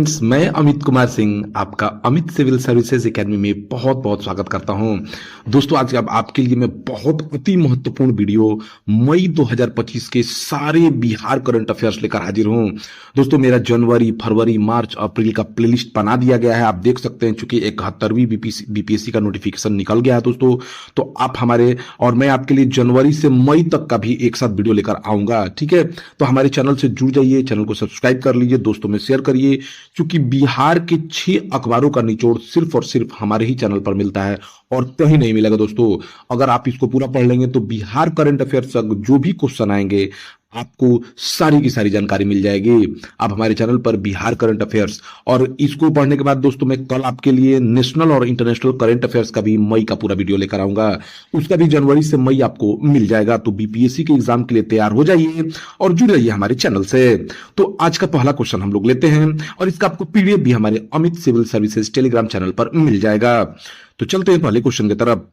Friends, मैं अमित कुमार सिंह आपका Amit civil services academy में बहुत बहुत स्वागत करता हूं। दोस्तों, आज अब आपके लिए मैं बहुत अति महत्वपूर्ण वीडियो मई 2025 के सारे बिहार करंट अफेयर्स लेकर हाजिर हूं। दोस्तों, मेरा जनवरी, फरवरी, मार्च, अप्रैल का प्लेलिस्ट बना दिया गया है। आप देख सकते हैं, चूंकि 71वीं बीपीएससी का नोटिफिकेशन निकल गया है दोस्तों, तो आप हमारे और मैं आपके लिए जनवरी से मई तक का भी एक साथ वीडियो लेकर आऊंगा। ठीक है, तो हमारे चैनल से जुड़ जाइए, चैनल को सब्सक्राइब कर लीजिए, दोस्तों में शेयर करिए, क्योंकि बिहार के 6 अखबारों का निचोड़ सिर्फ और सिर्फ हमारे ही चैनल पर मिलता है और कहीं नहीं मिलेगा दोस्तों। अगर आप इसको पूरा पढ़ लेंगे तो बिहार करंट अफेयर्स तक जो भी क्वेश्चन आएंगे आपको सारी की सारी जानकारी मिल जाएगी। आप हमारे चैनल पर बिहार करंट अफेयर्स, और इसको पढ़ने के बाद दोस्तों मैं कल आपके लिए नेशनल और इंटरनेशनल करंट अफेयर्स का भी मई का पूरा वीडियो लेकर आऊंगा। उसका भी जनवरी से मई आपको मिल जाएगा। तो बीपीएससी के एग्जाम के लिए तैयार हो जाइए और जुड़ जाइए हमारे चैनल से। तो आज का पहला क्वेश्चन हम लोग लेते हैं और इसका आपको पीडीएफ भी हमारे Amit civil services Telegram channel पर मिल जाएगा। तो चलते हैं पहले क्वेश्चन की तरफ।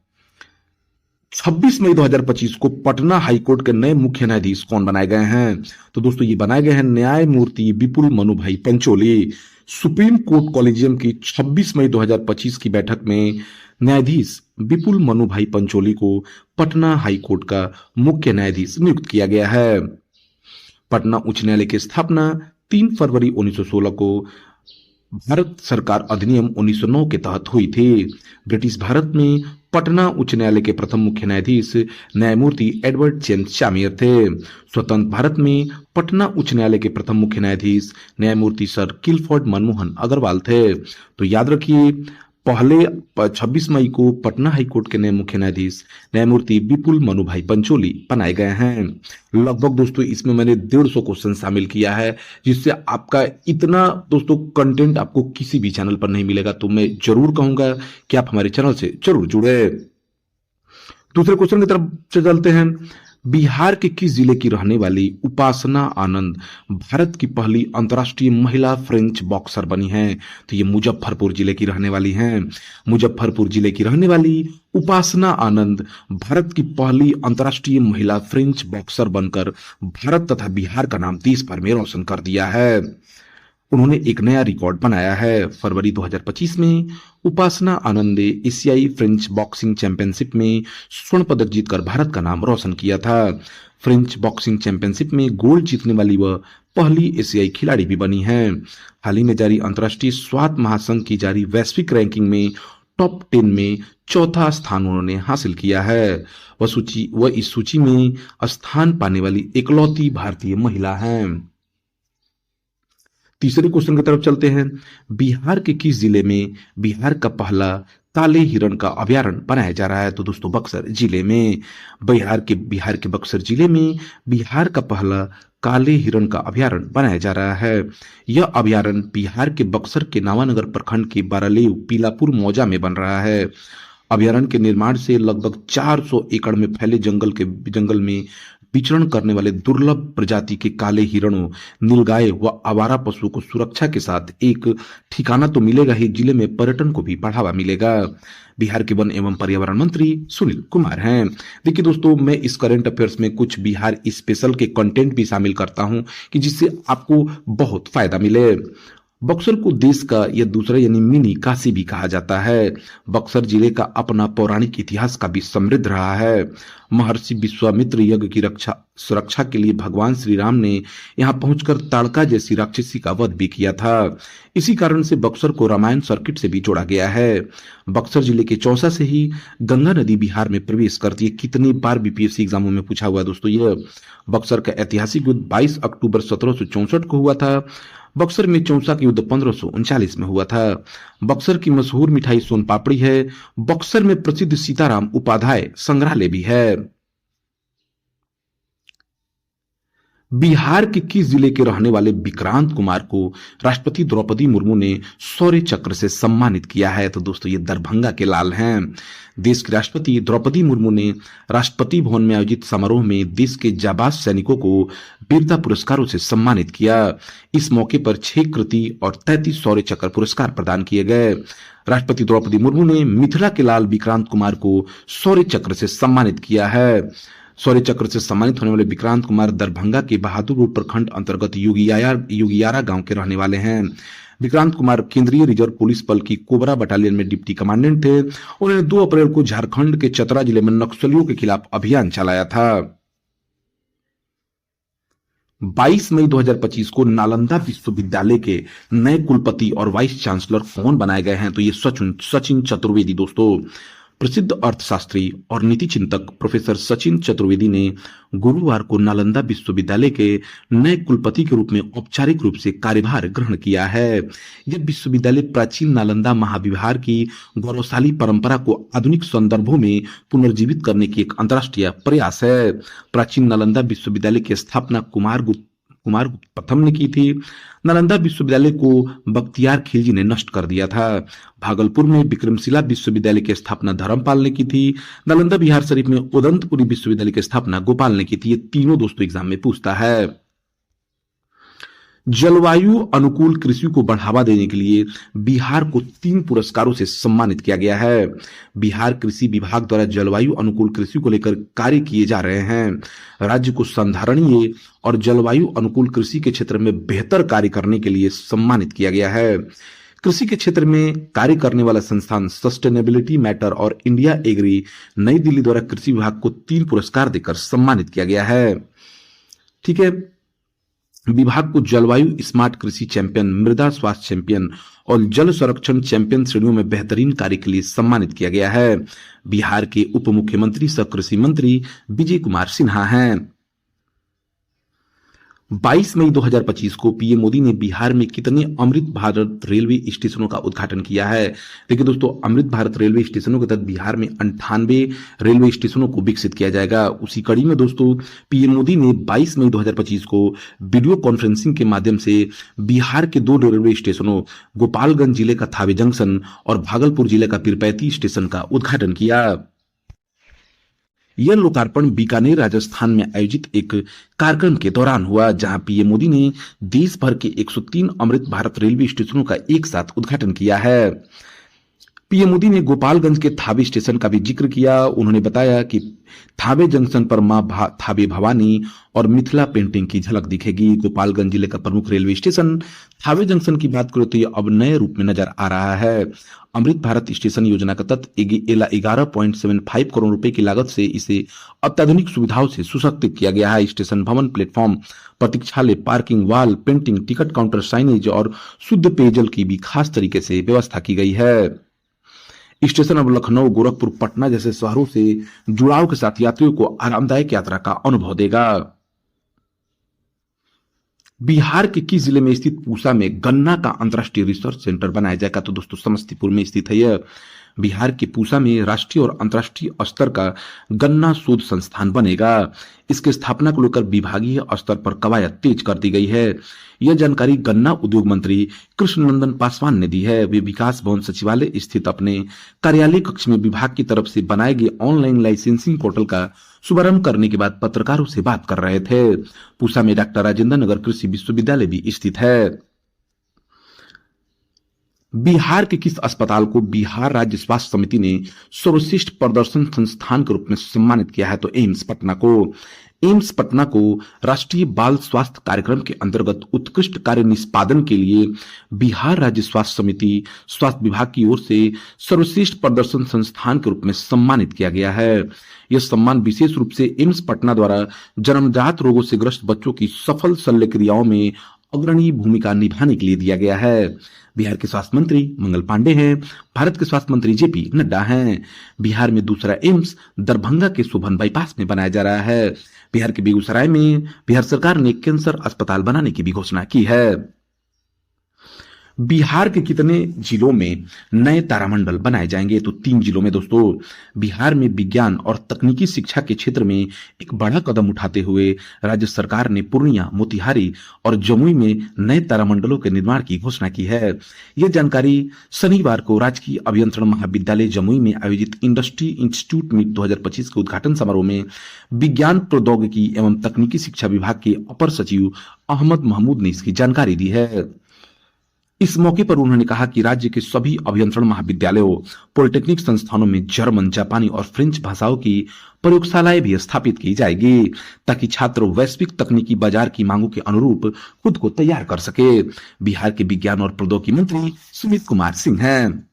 26 मई 2025 को पटना हाईकोर्ट के नए मुख्य न्यायाधीश कौन बनाए गए हैं? तो दोस्तों ये बनाए गए हैं न्यायमूर्ति Vipul Manubhai Pancholi. Supreme court collegium की 26 मई 2025 की बैठक में न्यायाधीश विपुल मनुभाई पंचोली को पटना हाईकोर्ट का मुख्य न्यायाधीश नियुक्त किया गया है। पटना उच्च न्यायालय की स्थापना 3 फरवरी 1916 को भारत सरकार अधिनियम 1909 के तहत हुई थी। ब्रिटिश भारत में पटना उच्च न्यायालय के प्रथम मुख्य न्यायाधीश न्यायमूर्ति एडवर्ड जेम्स चामियर थे। स्वतंत्र भारत में पटना उच्च न्यायालय के प्रथम मुख्य न्यायाधीश न्यायमूर्ति सर किलफोर्ड मनमोहन अग्रवाल थे। तो याद रखिए, पहले 26 मई को पटना हाईकोर्ट के नए मुख्य न्यायाधीश न्यायमूर्ति विपुल मनुभाई पंचोली बनाए गए हैं। लगभग दोस्तों इसमें मैंने 150 क्वेश्चन शामिल किया है, जिससे आपका इतना दोस्तों कंटेंट आपको किसी भी चैनल पर नहीं मिलेगा। तो मैं जरूर कहूंगा कि आप हमारे चैनल से जरूर जुड़े। दूसरे क्वेश्चन की तरफ चलते हैं। बिहार के किस जिले की रहने वाली उपासना आनंद भारत की पहली अंतर्राष्ट्रीय महिला फ्रेंच बॉक्सर बनी हैं? तो ये मुजफ्फरपुर जिले की रहने वाली हैं। मुजफ्फरपुर जिले की रहने वाली उपासना आनंद भारत की पहली अंतर्राष्ट्रीय महिला फ्रेंच बॉक्सर बनकर भारत तथा बिहार का नाम देश भर में रोशन कर दिया है। उन्होंने एक नया रिकॉर्ड बनाया है। फरवरी 2025 में उपासना आनंद ने एशियाई फ्रेंच बॉक्सिंग चैंपियनशिप में स्वर्ण पदक जीतकर भारत का नाम रोशन किया था। फ्रेंच बॉक्सिंग चैंपियनशिप में गोल्ड जीतने वाली वह पहली एशियाई खिलाड़ी भी बनी है। हाल ही में जारी अंतर्राष्ट्रीय स्वास्थ्य महासंघ की जारी वैश्विक रैंकिंग में टॉप 10 में चौथा स्थान उन्होंने हासिल किया है। वह इस सूची में स्थान पाने वाली इकलौती भारतीय महिला हैं। तीसरे क्वेश्चन की तरफ चलते हैं। बिहार के किस जिले में बिहार का पहला काले हिरण का अभयारण्य बनाया जा रहा है? तो दोस्तों बक्सर जिले में। बिहार के बक्सर जिले में बिहार का पहला काले हिरण का अभयारण्य बनाया जा रहा है। यह अभयारण्य बिहार के बक्सर के नावानगर प्रखंड के बारालेव पीलापुर मौजा में बन रहा है। अभयारण्य के निर्माण से लगभग 400 एकड़ में फैले जंगल में विचरण करने वाले दुर्लभ प्रजाति के काले हिरणों, नीलगाय व आवारा पशुओं को सुरक्षा के साथ एक ठिकाना तो मिलेगा ही, जिले में पर्यटन को भी बढ़ावा मिलेगा। बिहार के वन एवं पर्यावरण मंत्री सुनील कुमार हैं। देखिए दोस्तों, मैं इस करंट अफेयर्स में कुछ बिहार स्पेशल के कंटेंट भी शामिल करता हूं कि जिससे आपको बहुत फायदा मिले। बक्सर को देश का यह दूसरा यानी मिनी काशी भी कहा जाता है। बक्सर जिले का अपना पौराणिक इतिहास का भी समृद्ध रहा है। महर्षि विश्वामित्र यज्ञ की सुरक्षा के लिए भगवान श्री राम ने यहां पहुंचकर ताड़का जैसी राक्षसी का वध भी किया था। इसी कारण से बक्सर को रामायण सर्किट से भी जोड़ा गया है। बक्सर जिले के चौसा से ही गंगा नदी बिहार में प्रवेश करती है। कितनी बार बीपीएससी एग्जामों में पूछा हुआ दोस्तों यह। बक्सर का ऐतिहासिक युद्ध 22 अक्टूबर 1764 को हुआ था। बक्सर में चौसा का युद्ध 1539 में हुआ था। बक्सर की मशहूर मिठाई सोन पापड़ी है। बक्सर में प्रसिद्ध सीताराम उपाध्याय संग्रहालय भी है। बिहार के किस जिले के रहने वाले विक्रांत कुमार को राष्ट्रपति द्रौपदी मुर्मू ने शौर्य चक्र से सम्मानित किया है? तो दोस्तों ये दरभंगा के लाल हैं। देश की राष्ट्रपति द्रौपदी मुर्मू ने राष्ट्रपति भवन में आयोजित समारोह में देश के जाबाज सैनिकों को वीरता पुरस्कारों से सम्मानित किया। इस मौके पर 6 कृति और 33 शौर्य चक्र पुरस्कार प्रदान किए गए। राष्ट्रपति द्रौपदी मुर्मू ने मिथिला के लाल विक्रांत कुमार को शौर्य चक्र से सम्मानित किया है। शौर्य चक्र से सम्मानित होने वाले विक्रांत कुमार दरभंगा के बहादुरपुर प्रखंड अंतर्गत युगियारा गांव के रहने वाले हैं। विक्रांत कुमार केंद्रीय रिजर्व पुलिस बल की कोबरा बटालियन में डिप्टी कमांडेंट थे। उन्होंने 2 अप्रैल को झारखंड के चतरा जिले में नक्सलियों के खिलाफ अभियान चलाया था। 22 मई 2025 को नालंदा विश्वविद्यालय के नए कुलपति और वाइस चांसलर कौन बनाए गए हैं? तो ये सचिन चतुर्वेदी दोस्तों। प्रसिद्ध अर्थशास्त्री और नीति चिंतक प्रोफेसर सचिन चतुर्वेदी ने गुरुवार को नालंदा विश्वविद्यालय के नए कुलपति के रूप में औपचारिक रूप से कार्यभार ग्रहण किया है। यह विश्वविद्यालय प्राचीन नालंदा महाविहार की गौरवशाली परंपरा को आधुनिक संदर्भों में पुनर्जीवित करने की एक अंतर्राष्ट्रीय प्रयास है। प्राचीन नालंदा विश्वविद्यालय की स्थापना कुमार गुप्त प्रथम ने की थी। नालंदा विश्वविद्यालय को बख्तियार खिलजी ने नष्ट कर दिया था। भागलपुर में विक्रमशिला विश्वविद्यालय की स्थापना धर्मपाल ने की थी। नालंदा बिहार शरीफ में उदंतपुरी विश्वविद्यालय की स्थापना गोपाल ने की थी। ये तीनों दोस्तों एग्जाम में पूछता है। जलवायु अनुकूल कृषि को बढ़ावा देने के लिए बिहार को 3 पुरस्कारों से सम्मानित किया गया है। बिहार कृषि विभाग द्वारा जलवायु अनुकूल कृषि को लेकर कार्य किए जा रहे हैं। राज्य को संधारणीय और जलवायु अनुकूल कृषि के क्षेत्र में बेहतर कार्य करने के लिए सम्मानित किया गया है। कृषि के क्षेत्र में कार्य करने वाला संस्थान सस्टेनेबिलिटी मैटर और इंडिया एग्री नई दिल्ली द्वारा कृषि विभाग को 3 पुरस्कार देकर सम्मानित किया गया है। ठीक है। विभाग को जलवायु स्मार्ट कृषि चैंपियन, मृदा स्वास्थ्य चैंपियन और जल संरक्षण चैंपियन श्रेणियों में बेहतरीन कार्य के लिए सम्मानित किया गया है। बिहार के उप मुख्यमंत्री सह कृषि मंत्री विजय कुमार सिन्हा हैं। 22 मई 2025 को पीएम मोदी ने बिहार में कितने अमृत भारत रेलवे स्टेशनों का उद्घाटन किया है? देखिए दोस्तों, अमृत भारत रेलवे स्टेशनों के तहत बिहार में 98 रेलवे स्टेशनों को विकसित किया जाएगा। उसी कड़ी में दोस्तों पीएम मोदी ने 22 मई 2025 को वीडियो कॉन्फ्रेंसिंग के माध्यम से बिहार के 2 रेलवे स्टेशनों गोपालगंज जिले का थावे जंक्शन और भागलपुर जिले का पीरपैंती स्टेशन का उद्घाटन किया। यह लोकार्पण बीकानेर राजस्थान में आयोजित एक कार्यक्रम के दौरान हुआ, जहां पीएम मोदी ने देश भर के 103 अमृत भारत रेलवे स्टेशनों का एक साथ उद्घाटन किया है। पीएम मोदी ने गोपालगंज के थावे स्टेशन का भी जिक्र किया। उन्होंने बताया कि थावे जंक्शन पर मां थावे भवानी और मिथिला पेंटिंग की झलक दिखेगी। गोपालगंज जिले का प्रमुख रेलवे स्टेशन थावे जंक्शन की बात करें तो यह अब नए रूप में नजर आ रहा है। अमृत भारत स्टेशन योजना का तहत 11.75 करोड़ रुपए की लागत से इसे अत्याधुनिक सुविधाओं से सुसज्जित किया गया है। स्टेशन भवन, प्लेटफॉर्म, प्रतीक्षालय, parking, wall painting, ticket counter, signage और शुद्ध पेयजल की भी खास तरीके से व्यवस्था की गई है। स्टेशन अब लखनऊ, गोरखपुर, पटना जैसे शहरों से जुड़ाव के साथ यात्रियों को आरामदायक यात्रा का अनुभव देगा। बिहार के किस जिले में स्थित पूसा में गन्ना का अंतर्राष्ट्रीय रिसर्च सेंटर बनाया जाएगा? तो दोस्तों समस्तीपुर में स्थित है यह। बिहार के पूसा में राष्ट्रीय और अंतर्राष्ट्रीय स्तर का गन्ना शोध संस्थान बनेगा। इसकी स्थापना को लेकर विभागीय स्तर पर कवायद तेज कर दी गई है। यह जानकारी गन्ना उद्योग मंत्री कृष्णनंदन पासवान ने दी है। वे विकास भवन सचिवालय स्थित अपने कार्यालय कक्ष में विभाग की तरफ से बनाए गए ऑनलाइन लाइसेंसिंग पोर्टल का शुभारंभ करने के बाद पत्रकारों से बात कर रहे थे। पूसा में डॉक्टर राजेंद्र नगर कृषि विश्वविद्यालय भी स्थित है। बिहार के किस अस्पताल को बिहार राज्य स्वास्थ्य समिति ने सर्वश्रेष्ठ प्रदर्शन संस्थान के रूप में सम्मानित किया है? तो एम्स पटना को। एम्स पटना को राष्ट्रीय बाल स्वास्थ्य कार्यक्रम के अंतर्गत उत्कृष्ट कार्य निष्पादन के लिए बिहार राज्य स्वास्थ्य समिति स्वास्थ्य विभाग की ओर से सर्वश्रेष्ठ प्रदर्शन संस्थान के रूप में सम्मानित किया गया है। यह सम्मान विशेष रूप से एम्स पटना द्वारा जन्मजात रोगों से ग्रस्त बच्चों की सफल शल्य क्रियाओं में अग्रणी भूमिका निभाने के लिए दिया गया है। बिहार के स्वास्थ्य मंत्री मंगल पांडे हैं। भारत के स्वास्थ्य मंत्री जेपी नड्डा हैं। बिहार में दूसरा एम्स दरभंगा के शोभन बाईपास में बनाया जा रहा है। बिहार के बेगूसराय में बिहार सरकार ने कैंसर अस्पताल बनाने की भी घोषणा की है। बिहार के कितने जिलों में नए तारामंडल बनाए जाएंगे? तो 3 जिलों में दोस्तों। बिहार में विज्ञान और तकनीकी शिक्षा के क्षेत्र में एक बड़ा कदम उठाते हुए राज्य सरकार ने पूर्णिया, मोतिहारी और जमुई में नए तारामंडलों के निर्माण की घोषणा की है। यह जानकारी शनिवार को राजकीय अभियंत्रण महाविद्यालय जमुई में आयोजित इंडस्ट्री इंस्टीट्यूट मीट 2025 के उद्घाटन समारोह में विज्ञान प्रौद्योगिकी एवं तकनीकी शिक्षा विभाग के अपर सचिव अहमद महमूद ने इसकी जानकारी दी है। इस मौके पर उन्होंने कहा कि राज्य के सभी अभियंत्रण महाविद्यालयों, पॉलिटेक्निक संस्थानों में जर्मन, जापानी और फ्रेंच भाषाओं की प्रयोगशालाएं भी स्थापित की जाएगी, ताकि छात्र वैश्विक तकनीकी बाजार की मांगों के अनुरूप खुद को तैयार कर सके। बिहार के विज्ञान और प्रौद्योगिकी मंत्री सुमित कुमार सिंह हैं।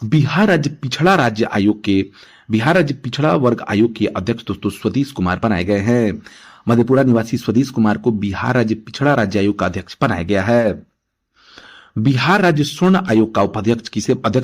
बिहार राज्य पिछड़ा वर्ग आयोग के अध्यक्ष दोस्तों स्वदेश कुमार बनाए गए हैं। मधेपुरा निवासी स्वदेश कुमार को बिहार राज्य पिछड़ा राज्य आयोग का अध्यक्ष बनाया गया है। बिहार राज्य स्वर्ण आयोग का अध्यक्ष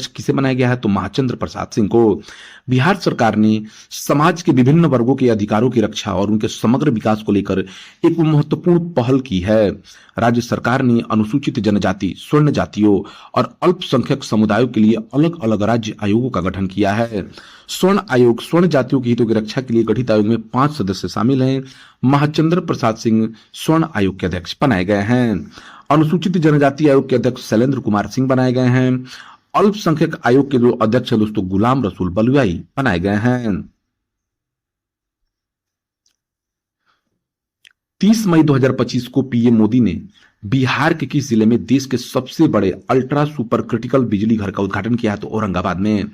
किसे बनाया गया है, तो महाचंद्र प्रसाद सिंह को। बिहार सरकार ने समाज के विभिन्न वर्गों के अधिकारों की रक्षा और उनके समग्र विकास को लेकर एक महत्वपूर्ण पहल की है। राज्य सरकार ने अनुसूचित जनजाति, स्वर्ण जातियों और अल्पसंख्यक समुदायों के लिए अलग अलग राज्य आयोगों का गठन किया है। स्वर्ण आयोग स्वर्ण जातियों के हितों की रक्षा के लिए गठित आयोग में 5 सदस्य शामिल हैं। महाचंद्र प्रसाद सिंह स्वर्ण आयोग के अध्यक्ष बनाए गए हैं। अनुसूचित जनजाति आयोग के अध्यक्ष शैलेंद्र कुमार सिंह बनाए गए हैं। अल्पसंख्यक आयोग के जो अध्यक्ष हैं दोस्तों गुलाम रसूल बलुआई बनाए गए हैं। 30 मई 2025 को पीएम मोदी ने बिहार के किस जिले में देश के सबसे बड़े अल्ट्रा सुपर क्रिटिकल बिजली घर का उद्घाटन किया है, तो औरंगाबाद में।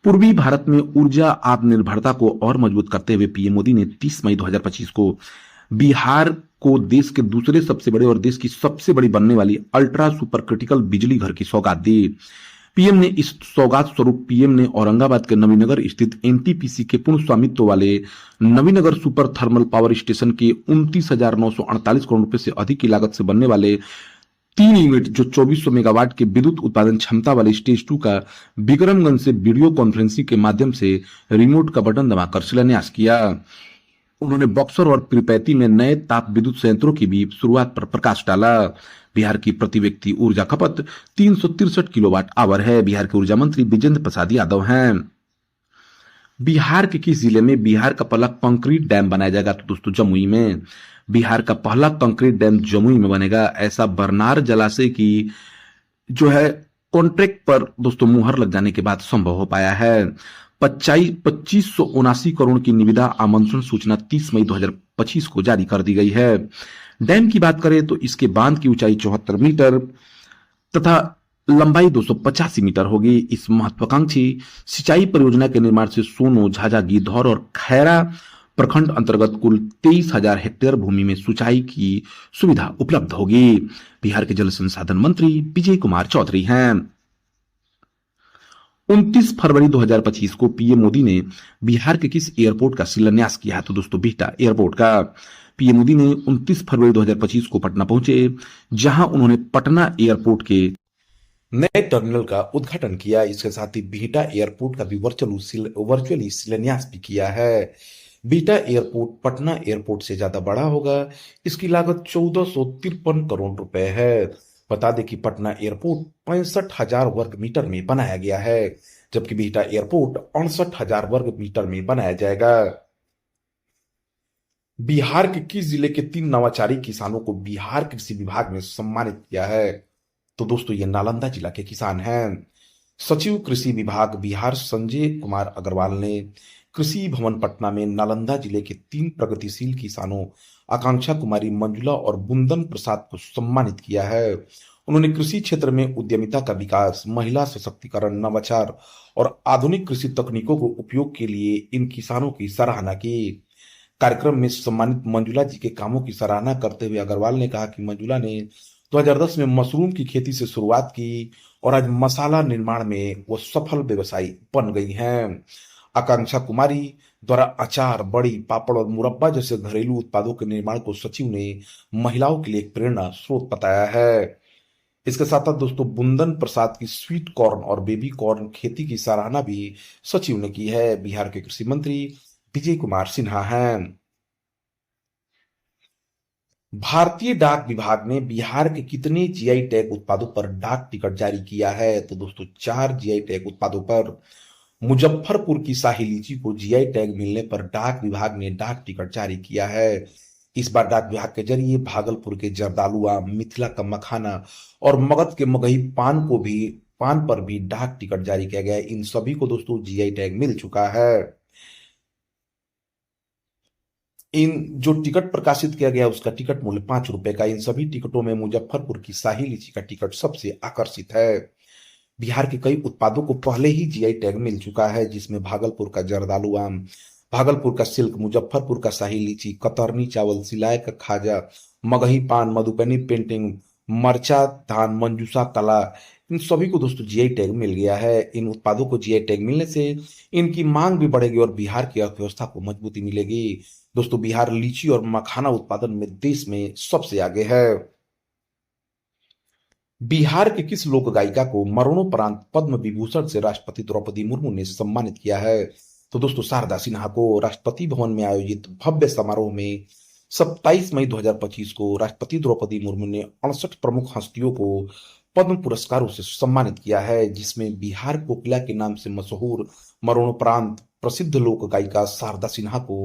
पूर्वी भारत में ऊर्जा आत्मनिर्भरता को और मजबूत करते हुए पीएम मोदी ने 30 मई 2025 को बिहार को देश के दूसरे सबसे बड़े और देश की सबसे बड़ी बनने वाली अल्ट्रा सुपर क्रिटिकल बिजली घर की सौगात दी। पीएम ने इस सौगात स्वरूप पीएम ने औरंगाबाद के नवीनगर स्थित एनटीपीसी के पूर्ण स्वामित्व वाले Navinagar super thermal power station के 29,948 करोड़ रुपए से अधिक की लागत से बनने वाले 3 यूनिट जो 2400 मेगावाट के विद्युत उत्पादन क्षमता वाले स्टेज 2 का विक्रमगंज से वीडियो कॉन्फ्रेंसिंग के माध्यम से रिमोट का बटन दबाकर शिलान्यास किया। उन्होंने बक्सर और पीरपैंती में नए ताप विद्युत संयंत्रों की भी शुरुआत पर प्रकाश डाला। बिहार की प्रति व्यक्ति ऊर्जा खपत 363 किलोवाट आवर है। बिहार के ऊर्जा मंत्री विजेंद्र प्रसाद यादव हैं। बिहार के किस जिले में बिहार का पहला कंक्रीट डैम बनाया जाएगा, तो दोस्तों जमुई में। बिहार का पहला कंक्रीट डैम जमुई में बनेगा। ऐसा बरनार जलाशय की जो है कॉन्ट्रैक्ट पर दोस्तों मुहर लग जाने के बाद संभव हो पाया है। 2579 करोड़ की निविदा आमंत्रण सूचना 30 मई 2025 को जारी कर दी गई है। डैम की बात करें तो इसके बांध की ऊंचाई 74 मीटर तथा लंबाई 285 मीटर होगी। इस महत्वाकांक्षी सिंचाई परियोजना के निर्माण से सोनो, झाझा, गिद्धौर और खैरा प्रखंड अंतर्गत कुल 23,000 हेक्टेयर भूमि में सिंचाई की सुविधा उपलब्ध होगी। बिहार के जल संसाधन मंत्री विजय कुमार चौधरी हैं। 29 फरवरी 2025 को पीएम मोदी ने बिहार के किस एयरपोर्ट का शिलान्यास किया है, तो दोस्तों बिहटा एयरपोर्ट का। पीएम मोदी ने 29 फरवरी 2025 को पटना पहुंचे, जहां उन्होंने पटना एयरपोर्ट के नए टर्मिनल का उद्घाटन किया। इसके साथ ही बिहटा एयरपोर्ट का भी वर्चुअली शिलान्यास भी किया है। बिहटा एयरपोर्ट पटना एयरपोर्ट से ज्यादा बड़ा होगा। इसकी लागत 1453 करोड़ रुपए है। बता दें कि पटना एयरपोर्ट 65,000 वर्ग मीटर में बनाया गया है, जबकि बिहटा एयरपोर्ट 68,000 वर्ग मीटर में बनाया जाएगा। बिहार के किस जिले के 3 नवाचारी किसानों को बिहार कृषि विभाग ने सम्मानित किया है, तो दोस्तों ये नालंदा जिला के किसान हैं। सचिव कृषि विभाग बिहार संजय कुमार अग्रवाल ने कृषि भवन पटना में नालंदा जिले के 3 प्रगतिशील किसानों आकांक्षा कुमारी, मंजुला और बुंदन प्रसाद को सम्मानित किया है। उन्होंने कृषि क्षेत्र में उद्यमिता का विकास, महिला सशक्तिकरण, नवाचार और आधुनिक कृषि तकनीकों को उपयोग के लिए इन किसानों की सराहना की। कार्यक्रम में सम्मानित मंजुला जी के कामों की सराहना करते हुए अग्रवाल ने कहा कि मंजुला ने 2010 में मशरूम की खेती से शुरुआत की और आज मसाला निर्माण में वो सफल व्यवसायी बन गई हैं। आकांक्षा कुमारी द्वारा अचार, बड़ी, पापड़ और मुरब्बा जैसे घरेलू उत्पादों के निर्माण को सचिव ने महिलाओं के लिए एक प्रेरणा स्रोत बताया है। इसके साथ साथ दोस्तों बुंदन प्रसाद की स्वीट कॉर्न और बेबी कॉर्न खेती की सराहना भी सचिव ने की है। बिहार के कृषि मंत्री विजय कुमार सिन्हा हैं। भारतीय डाक विभाग ने बिहार के कितने जीआई टैग उत्पादों पर डाक टिकट जारी किया है, तो दोस्तों 4 जीआई टैग उत्पादों पर। मुजफ्फरपुर की शाही लीची को जीआई टैग मिलने पर डाक विभाग ने डाक टिकट जारी किया है। इस बार डाक विभाग के जरिए भागलपुर के जर्दालू आम, मिथिला का मखाना और मगध के मगही पान पर भी डाक टिकट जारी किया गया है। इन सभी को दोस्तों जीआई टैग मिल चुका है। इन जो टिकट प्रकाशित किया गया उसका टिकट मूल्य 5 रुपए का। इन सभी टिकटों में मुजफ्फरपुर की शाही लीची का टिकट सबसे आकर्षित है। बिहार के कई उत्पादों को पहले ही जीआई टैग मिल चुका है, जिसमें भागलपुर का जर्दालू आम, भागलपुर का सिल्क, मुजफ्फरपुर का शाही लीची, कतरनी चावल, सिलाई का खाजा, मगही पान, मधुबनी पेंटिंग, मरचा धान, मंजूसा कला, इन सभी को दोस्तों जीआई टैग मिल गया है। इन उत्पादों को जीआई टैग मिलने से इनकी मांग भी बढ़ेगी और बिहार की अर्थव्यवस्था को मजबूती मिलेगी। दोस्तों बिहार लीची और मखाना उत्पादन में देश में सबसे आगे है। बिहार की किस लोक गायिका को मरणोपरांत पद्म विभूषण से राष्ट्रपति द्रौपदी मुर्मू ने सम्मानित किया है? तो दोस्तों शारदा सिन्हा को राष्ट्रपति भवन में आयोजित भव्य समारोह में 27 मई 2025 को राष्ट्रपति द्रौपदी मुर्मू ने 68 प्रमुख हस्तियों को पद्म पुरस्कारों से सम्मानित किया है, जिसमें बिहार कोकिला के नाम से मशहूर मरणोपरांत प्रसिद्ध लोक गायिका शारदा सिन्हा को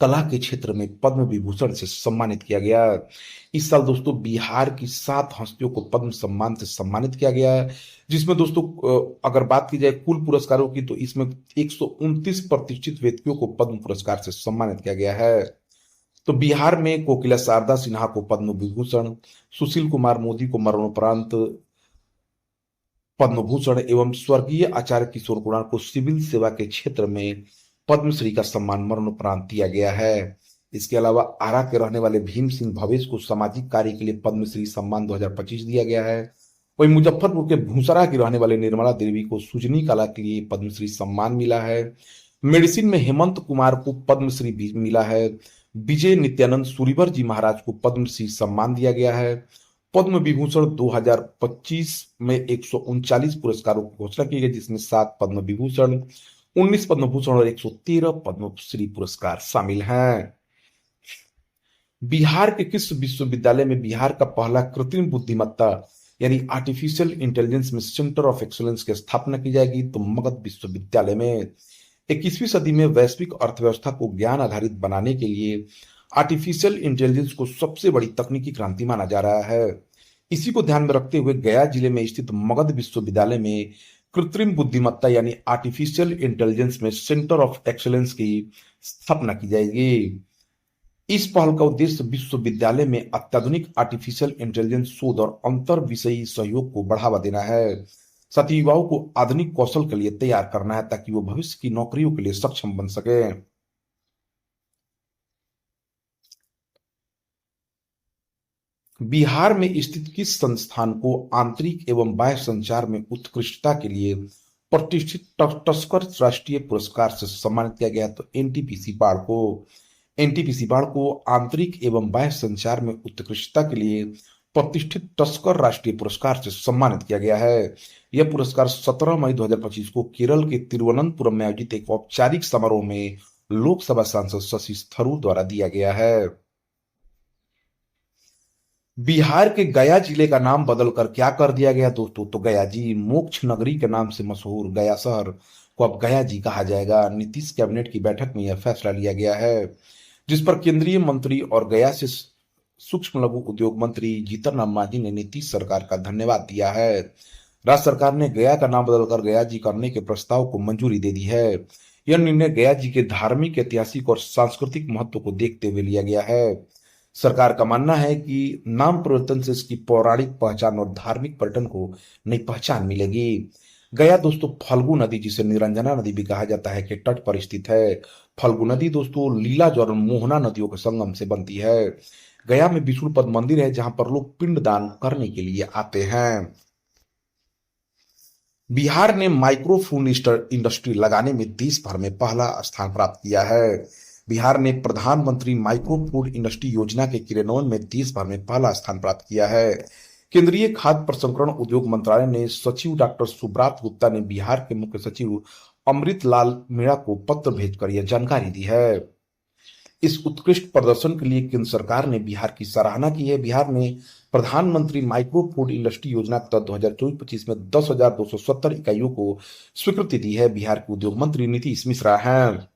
कला के क्षेत्र में पद्म विभूषण से सम्मानित किया गया। इस साल दोस्तों बिहार की 7 हस्तियों को पद्म सम्मान से सम्मानित किया गया है, जिसमें दोस्तों अगर बात की जाए कुल पुरस्कारों की तो इसमें 129 प्रतिष्ठित व्यक्तियों को पद्म पुरस्कार से सम्मानित किया गया है। तो बिहार में कोकिला शारदा सिन्हा को पद्म विभूषण, सुशील कुमार मोदी को मरणोपरांत पद्म भूषण एवं स्वर्गीय आचार्य किशोर कुमार को सिविल सेवा के क्षेत्र में पद्मश्री का सम्मान मरणोपरांत दिया गया है। इसके अलावा आरा के रहने वाले भीम सिंह भवेश को सामाजिक कार्य के लिए पद्मश्री सम्मान 2025 दिया गया है। वहीं मुजफ्फरपुर के भूसरा की रहने वाले निर्मला देवी को सुजनी कला के लिए पद्मश्री सम्मान मिला है। मेडिसिन में हेमंत कुमार को पद्मश्री भी मिला है। विजय नित्यानंद सूरीवर जी महाराज को पद्मश्री सम्मान दिया गया है। पद्म विभूषण 2025 में 139 पुरस्कारों की घोषणा की गई, जिसमें 7 पद्म विभूषण, 19 पद्म भूषण और 113 पद्मश्री पुरस्कार शामिल हैं। बिहार के किस विश्वविद्यालय में बिहार का पहला कृत्रिम बुद्धिमत्ता यानी आर्टिफिशियल इंटेलिजेंस में सेंटर ऑफ एक्सीलेंस की स्थापना की जाएगी? तो मगध विश्वविद्यालय में। 21वीं सदी में वैश्विक अर्थव्यवस्था को ज्ञान आधारित बनाने के लिए आर्टिफिशियल इंटेलिजेंस को सबसे बड़ी तकनीकी क्रांति माना जा रहा है। इसी को ध्यान में रखते हुए गया जिले में स्थित मगध विश्वविद्यालय में कृत्रिम बुद्धिमत्ता यानी आर्टिफिशियल इंटेलिजेंस में सेंटर ऑफ एक्सीलेंस की स्थापना की जाएगी। इस पहल का उद्देश्य विश्वविद्यालय में अत्याधुनिक आर्टिफिशियल इंटेलिजेंस शोध और अंतर विषयी सहयोग को बढ़ावा देना है। साथ ही युवाओं को आधुनिक कौशल के लिए तैयार करना है ताकि वो भविष्य की नौकरियों के लिए सक्षम बन सके। बिहार में स्थित किस संस्थान को आंतरिक एवं बाह्य संचार में उत्कृष्टता के लिए प्रतिष्ठित टस्कर राष्ट्रीय पुरस्कार से सम्मानित किया गया? तो एनटीपीसी बाढ़ को। एनटीपीसी बाढ़ को आंतरिक एवं बाह्य संचार में उत्कृष्टता के लिए प्रतिष्ठित टस्कर राष्ट्रीय पुरस्कार से सम्मानित किया गया है। यह पुरस्कार 17 मई 2025 को केरल के तिरुवनंतपुरम में आयोजित एक औपचारिक समारोह में लोकसभा सांसद शशि थरूर द्वारा दिया गया है। बिहार के गया जिले का नाम बदलकर क्या कर दिया गया दोस्तों? तो गया जी, मोक्ष नगरी के नाम से मशहूर गया शहर को अब गया जी कहा जाएगा। नीतीश कैबिनेट की बैठक में यह फैसला लिया गया है, जिस पर केंद्रीय मंत्री और गया से सूक्ष्म लघु उद्योग मंत्री जीतन राम मांझी ने नीतीश सरकार का धन्यवाद दिया है। राज्य सरकार ने गया का नाम बदलकर गया जी करने के प्रस्ताव को मंजूरी दे दी है। यह निर्णय गया जी के धार्मिक, ऐतिहासिक और सांस्कृतिक महत्व को देखते हुए लिया गया है। सरकार का मानना है कि नाम परिवर्तन से इसकी पौराणिक पहचान और धार्मिक पर्यटन को नई पहचान मिलेगी। गया दोस्तों फल्गु नदी, जिसे निरंजना नदी भी कहा जाता है, के तट पर स्थित है। फल्गु नदी दोस्तों लीलाज और मोहना नदियों के संगम से बनती है। गया में विष्णुपद मंदिर है जहां पर लोग पिंडदान करने के लिए आते हैं। बिहार ने माइक्रो फूड इंडस्ट्री लगाने में देश भर में पहला स्थान प्राप्त किया है। बिहार ने प्रधानमंत्री माइक्रो फूड इंडस्ट्री योजना के क्रियान्वयन में देश भर में पहला स्थान प्राप्त किया है। केंद्रीय खाद्य प्रसंस्करण उद्योग मंत्रालय ने सचिव डॉक्टर सुब्रत गुप्ता ने बिहार के मुख्य सचिव अमृत लाल मीणा को पत्र भेजकर यह जानकारी दी है। इस उत्कृष्ट प्रदर्शन के लिए केंद्र सरकार ने बिहार की सराहना की है। बिहार ने प्रधानमंत्री माइक्रो फूड इंडस्ट्री योजना के तहत 2024-25 में 10,270 इकाइयों को स्वीकृति दी है। बिहार के उद्योग मंत्री नीतीश मिश्रा हैं।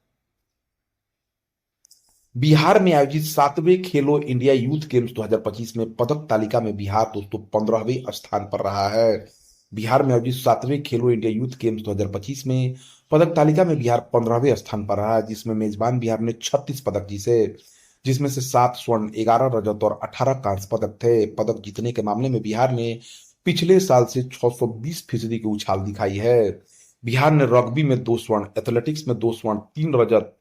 बिहार में आयोजित 7वें खेलो इंडिया यूथ गेम्स 2025 में पदक तालिका में बिहार दोस्तों 15वें स्थान पर रहा है। बिहार में आयोजित 7वें खेलो इंडिया यूथ गेम्स 2025 में पदक तालिका में बिहार 15वें स्थान पर रहा, जिसमें मेजबान बिहार ने 36 पदक जीते। जिसमें से 7 स्वर्ण, 11 रजत और 18 कांस्य पदक थे। पदक जीतने के मामले में बिहार ने पिछले साल से 620% की उछाल दिखाई है। बिहार ने रग्बी में 2 स्वर्ण, एथलेटिक्स में 2 स्वर्ण, 3 रजत,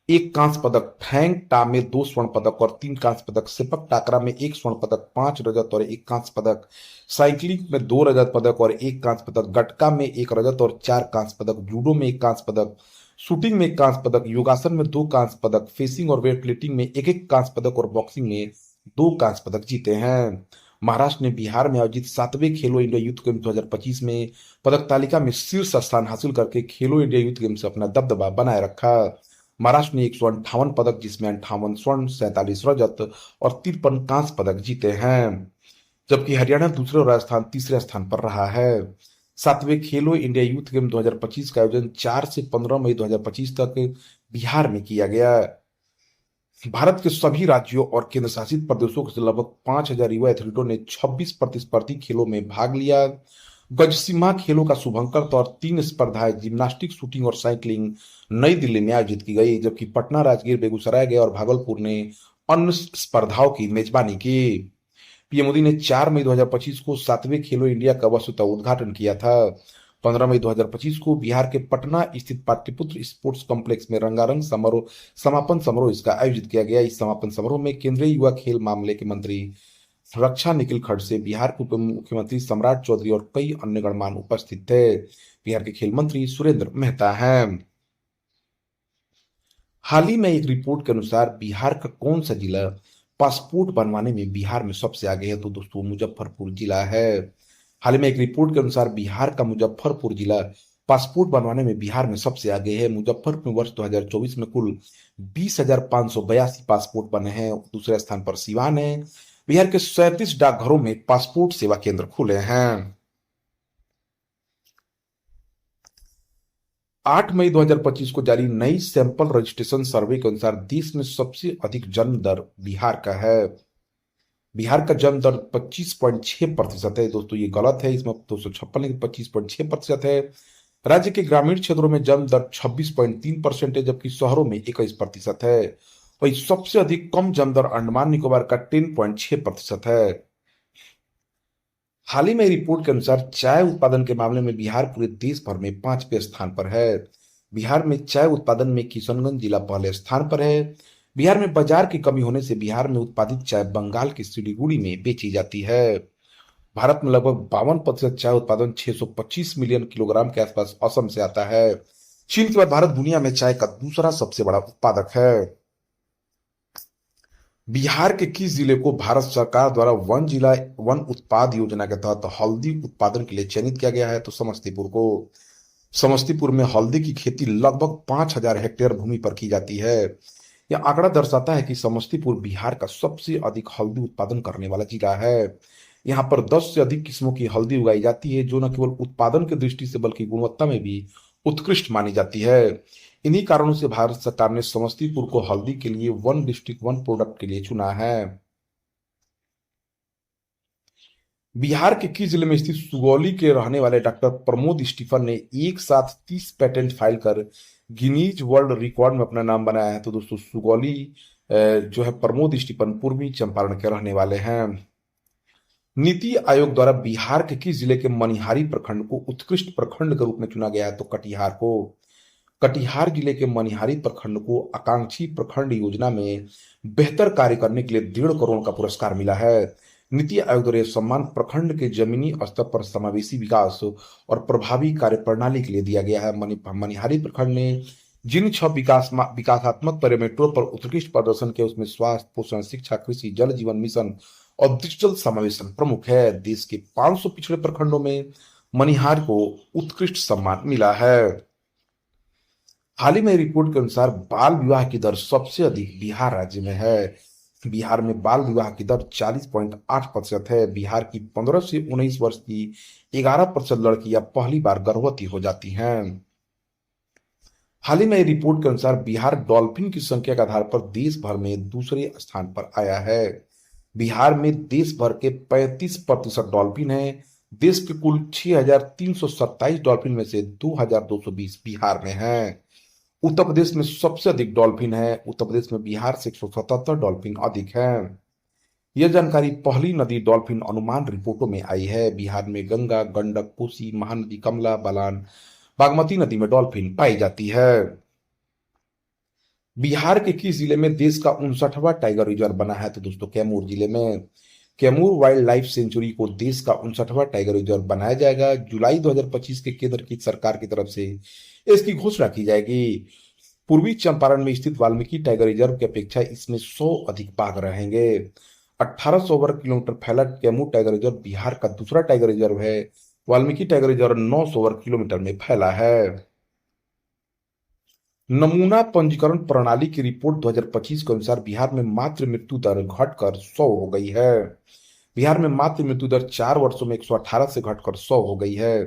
1 कांस्य पदक, ठैंग टा में 2 स्वर्ण पदक और 3 कांस्य पदक, सेपक टाकरा में 1 स्वर्ण पदक, 5 रजत और 1 कांस्य पदक, साइकिलिंग में 2 रजत पदक और 1 कांस्य पदक, गटका में 1 रजत और 4 कांस्य पदक, जूडो में 1 कांस्य पदक, शूटिंग में 1 कांस्य पदक, योगासन में 2 कांस्य पदक, फेसिंग और वेट लिफ्टिंग में 1-1 कांस्य पदक और बॉक्सिंग में 2 कांस्य पदक जीते हैं। महाराष्ट्र ने बिहार में आयोजित 7वें खेलो इंडिया यूथ गेम्स 2025 में पदक तालिका में शीर्ष स्थान हासिल करके खेलो इंडिया यूथ गेम्स से अपना दबदबा बनाए रखा। महाराष्ट्र ने 158 पदक, जिसमें 58 स्वर्ण, 47 रजत और 53 कांस्य पदक जीते हैं, जबकि हरियाणा दूसरे और राजस्थान तीसरे स्थान पर रहा है। 7वें खेलो इंडिया यूथ गेम 2025 का आयोजन 4 से 15 मई 2025 तक बिहार में किया गया। भारत के सभी राज्यों और केंद्र शासित प्रदेशों से लगभग 5,000 युवा एथलीटों ने 26 प्रतिस्पर्धी खेलों में भाग लिया। गजसिम्हा खेलों का शुभंकर तौर 3 स्पर्धाएं जिम्नास्टिक, शूटिंग और साइकिलिंग नई दिल्ली में आयोजित की गई, जबकि पटना, राजगीर, बेगूसराय, गया और भागलपुर ने अन्य स्पर्धाओं की मेजबानी की। पीएम मोदी ने 4 मई 2025 को 7वें खेलो इंडिया का वस्तुतः उद्घाटन किया था। 15 मई 2025 को बिहार के पटना स्थित पाटलिपुत्र स्पोर्ट्स कॉम्प्लेक्स में रंगारंग समापन समारोह इसका आयोजित किया गया। इस समापन समारोह में केंद्रीय युवा खेल मामले के मंत्री रक्षा निखिल खड़से, बिहार के उप मुख्यमंत्री सम्राट चौधरी और कई अन्य गणमान्य उपस्थित थे। बिहार के खेल मंत्री सुरेंद्र मेहता हैं। हाल ही में एक रिपोर्ट के अनुसार बिहार का कौन सा जिला पासपोर्ट बनवाने में बिहार में सबसे आगे है, तो दोस्तों मुजफ्फरपुर जिला है। हाल ही में एक रिपोर्ट के अनुसार बिहार का मुजफ्फरपुर जिला पासपोर्ट बनवाने में बिहार में सबसे आगे है। मुजफ्फरपुर में वर्ष 2024 में कुल 20,582 पासपोर्ट बने हैं। दूसरे स्थान पर सिवान है। बिहार के 37 डाकघरों में पासपोर्ट सेवा केंद्र खुले हैं। 8 मई 2025 को जारी नई सैंपल रजिस्ट्रेशन सर्वे के अनुसार देश में सबसे अधिक जन्म दर बिहार का है। बिहार का जन्म दर 25.6% है। दोस्तों ये गलत है, इसमें 256 लेकिन 25.6% है। राज्य के ग्रामीण क्षेत्रों में जन्म दर 26.3% है, जबकि शहरों में 21% है। वही सबसे अधिक कम जन्म दर अंडमान निकोबार का 10.6% है। हाल ही में रिपोर्ट के अनुसार चाय उत्पादन के मामले में बिहार पूरे देश भर में 5वें स्थान पर है। बिहार में चाय उत्पादन में किशनगंज जिला पहले स्थान पर है। बिहार में बाजार की कमी होने से बिहार में उत्पादित चाय बंगाल की सिलीगुड़ी में बेची जाती है। भारत में लगभग 52% चाय उत्पादन 625 मिलियन किलोग्राम के आसपास असम से आता है। चीन के बाद भारत दुनिया में चाय का दूसरा सबसे बड़ा उत्पादक है। बिहार के किस जिले को भारत सरकार द्वारा वन जिला वन उत्पाद योजना के तहत हल्दी उत्पादन के लिए चयनित किया गया है, तो समस्तीपुर को। समस्तीपुर में हल्दी की खेती लगभग 5,000 हेक्टेयर भूमि पर की जाती है। यह आंकड़ा दर्शाता है कि समस्तीपुर बिहार का सबसे अधिक हल्दी उत्पादन करने वाला जिला है। यहाँ पर 10 से अधिक किस्मों की हल्दी उगाई जाती है, जो न केवल उत्पादन की दृष्टि से बल्कि गुणवत्ता में भी उत्कृष्ट मानी जाती है। इन्हीं कारणों से भारत सरकार ने समस्तीपुर को हल्दी के लिए वन डिस्ट्रिक्ट वन प्रोडक्ट के लिए चुना है। बिहार के किस जिले में स्थित सुगौली के रहने वाले डॉक्टर प्रमोद स्टीफन ने एक साथ 30 पेटेंट फाइल कर गिनीज वर्ल्ड रिकॉर्ड में अपना नाम बनाया है, तो दोस्तों सुगौली जो है प्रमोद स्टीफन पूर्वी चंपारण के रहने वाले हैं। नीति आयोग द्वारा बिहार के किस जिले के मनिहारी प्रखंड को उत्कृष्ट प्रखंड के रूप में चुना गया है, तो कटिहार को। कटिहार जिले के मनिहारी प्रखंड को आकांक्षी प्रखंड योजना में बेहतर कार्य करने के लिए 1.5 करोड़ का पुरस्कार मिला है। नीति आयोग द्वारा सम्मान प्रखंड के जमीनी स्तर पर समावेशी विकास और प्रभावी कार्य प्रणाली के लिए दिया गया है। मनिहारी प्रखंड ने जिन 6 विकासात्मक पैरामीटरों पर उत्कृष्ट प्रदर्शन किया, उसमें स्वास्थ्य, पोषण, शिक्षा, कृषि, जल जीवन मिशन और डिजिटल समावेशन प्रमुख है। देश के 500 पिछड़े प्रखंडों में मनिहार को उत्कृष्ट सम्मान मिला है। हाल ही में रिपोर्ट के अनुसार बाल विवाह की दर सबसे अधिक बिहार राज्य में है। बिहार में बाल विवाह की दर 40.8% है। बिहार की 15 से 19 वर्ष की 11% लड़कियां पहली बार गर्भवती हो जाती हैं। हाल ही में रिपोर्ट के अनुसार बिहार डॉल्फिन की संख्या के आधार पर देश भर में दूसरे स्थान पर आया है। बिहार में देश भर के 35% डॉल्फिन है। देश के कुल 6,327 डॉल्फिन में से 2,220 बिहार में हैं। उत्तर प्रदेश में सबसे अधिक डॉल्फिन है। उत्तर प्रदेश में बिहार से 177 डॉल्फिन अधिक है। यह जानकारी पहली नदी डॉल्फिन अनुमान रिपोर्टों में आई है। बिहार में गंगा, गंडक, कोसी, महानदी, कमला, बलान, बागमती नदी में डॉल्फिन पाई जाती है। बिहार के किस जिले में देश का 59वां टाइगर रिजर्व बना है? तो दोस्तों कैमूर जिले में। कैमूर वाइल्ड लाइफ सेंचुरी को देश का 59वां टाइगर रिजर्व बनाया जाएगा। जुलाई 2025 के केंद्र की सरकार की तरफ से इसकी घोषणा की जाएगी। पूर्वी चंपारण में स्थित वाल्मीकि टाइगर रिजर्व की अपेक्षा इसमें 100 अधिक बाघ रहेंगे। 1800 वर्ग किलोमीटर फैला कैमूर टाइगर रिजर्व बिहार का दूसरा टाइगर रिजर्व है। वाल्मीकि टाइगर रिजर्व 900 वर्ग किलोमीटर में फैला है। नमूना पंजीकरण प्रणाली की रिपोर्ट 2025 के अनुसार बिहार में मातृ मृत्यु दर घटकर 100 हो गई है। बिहार में मातृ मृत्यु दर 4 वर्षों में 118 से घटकर 100 हो गई है।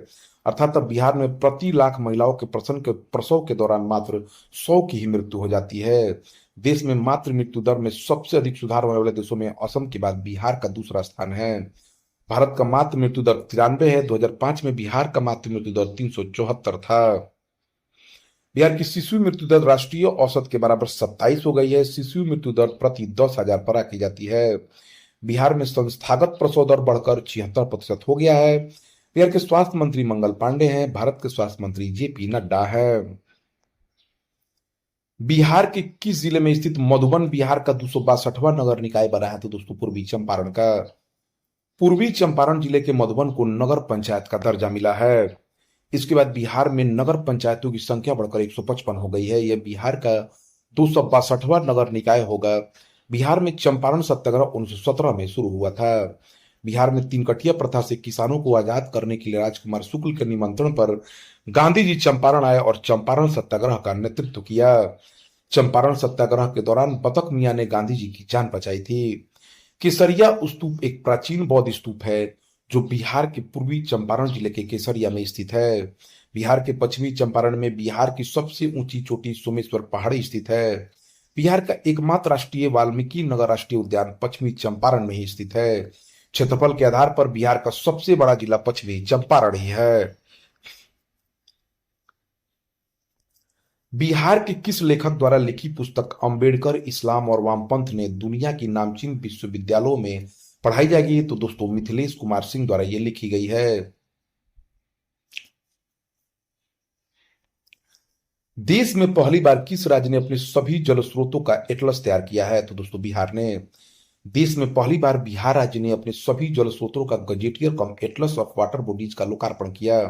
अर्थात अब बिहार में प्रति लाख महिलाओं के प्रसव के दौरान मात्र 100 की ही मृत्यु हो जाती है। देश में मातृ मृत्यु दर में सबसे अधिक सुधार होने वाले देशों में असम के बाद बिहार का दूसरा स्थान है। भारत का मातृ मृत्यु दर 93 है। 2005 में बिहार का मातृ मृत्यु दर 374 था। बिहार की शिशु मृत्यु दर राष्ट्रीय औसत के बराबर 27 हो गई है। शिशु मृत्यु दर प्रति 10,000 पर आकी जाती है। बिहार में संस्थागत प्रसव दर बढ़कर 76% हो गया है। बिहार के स्वास्थ्य मंत्री मंगल पांडे हैं। भारत के स्वास्थ्य मंत्री जेपी नड्डा है। बिहार के किस जिले में स्थित मधुबन बिहार का 262वां नगर निकाय बना है? तो दोस्तों पूर्वी चंपारण का। पूर्वी चंपारण जिले के मधुबन को नगर पंचायत का दर्जा मिला है। इसके बाद बिहार में नगर पंचायतों की संख्या बढ़कर 155 हो गई है। यह बिहार का 262वां नगर निकाय होगा। बिहार में चंपारण सत्याग्रह 1917 में शुरू हुआ था। बिहार में तीन कटिया प्रथा से किसानों को आजाद करने के लिए राजकुमार शुक्ल के निमंत्रण पर गांधी जी चंपारण आए और चंपारण सत्याग्रह का नेतृत्व किया। चंपारण सत्याग्रह के दौरान बतक मियां ने गांधी जी की जान बचाई थी। केसरिया स्तूप एक प्राचीन बौद्ध स्तूप है जो बिहार के पूर्वी चंपारण जिले के केसरिया में स्थित है। बिहार के पश्चिमी चंपारण में बिहार की सबसे ऊंची चोटी सोमेश्वर पहाड़ी स्थित है। बिहार का एकमात्र राष्ट्रीय वाल्मीकि नगर राष्ट्रीय उद्यान पश्चिमी चंपारण में ही स्थित है। क्षेत्रफल के आधार पर बिहार का सबसे बड़ा जिला पश्चिमी चंपारण ही है। बिहार के किस लेखक द्वारा लिखी पुस्तक अंबेडकर, इस्लाम और वामपंथ ने दुनिया की नामचीन विश्वविद्यालयों में पढ़ाई जाएगी? तो दोस्तों मिथिलेश कुमार सिंह द्वारा यह लिखी गई है। देश में पहली बार किस राज्य ने अपने सभी जल स्रोतों का एटलस तैयार किया है? तो दोस्तों बिहार ने। देश में पहली बार बिहार राज्य ने अपने सभी जल स्रोतों का gazetteer come Atlas of water bodies का लोकार्पण किया।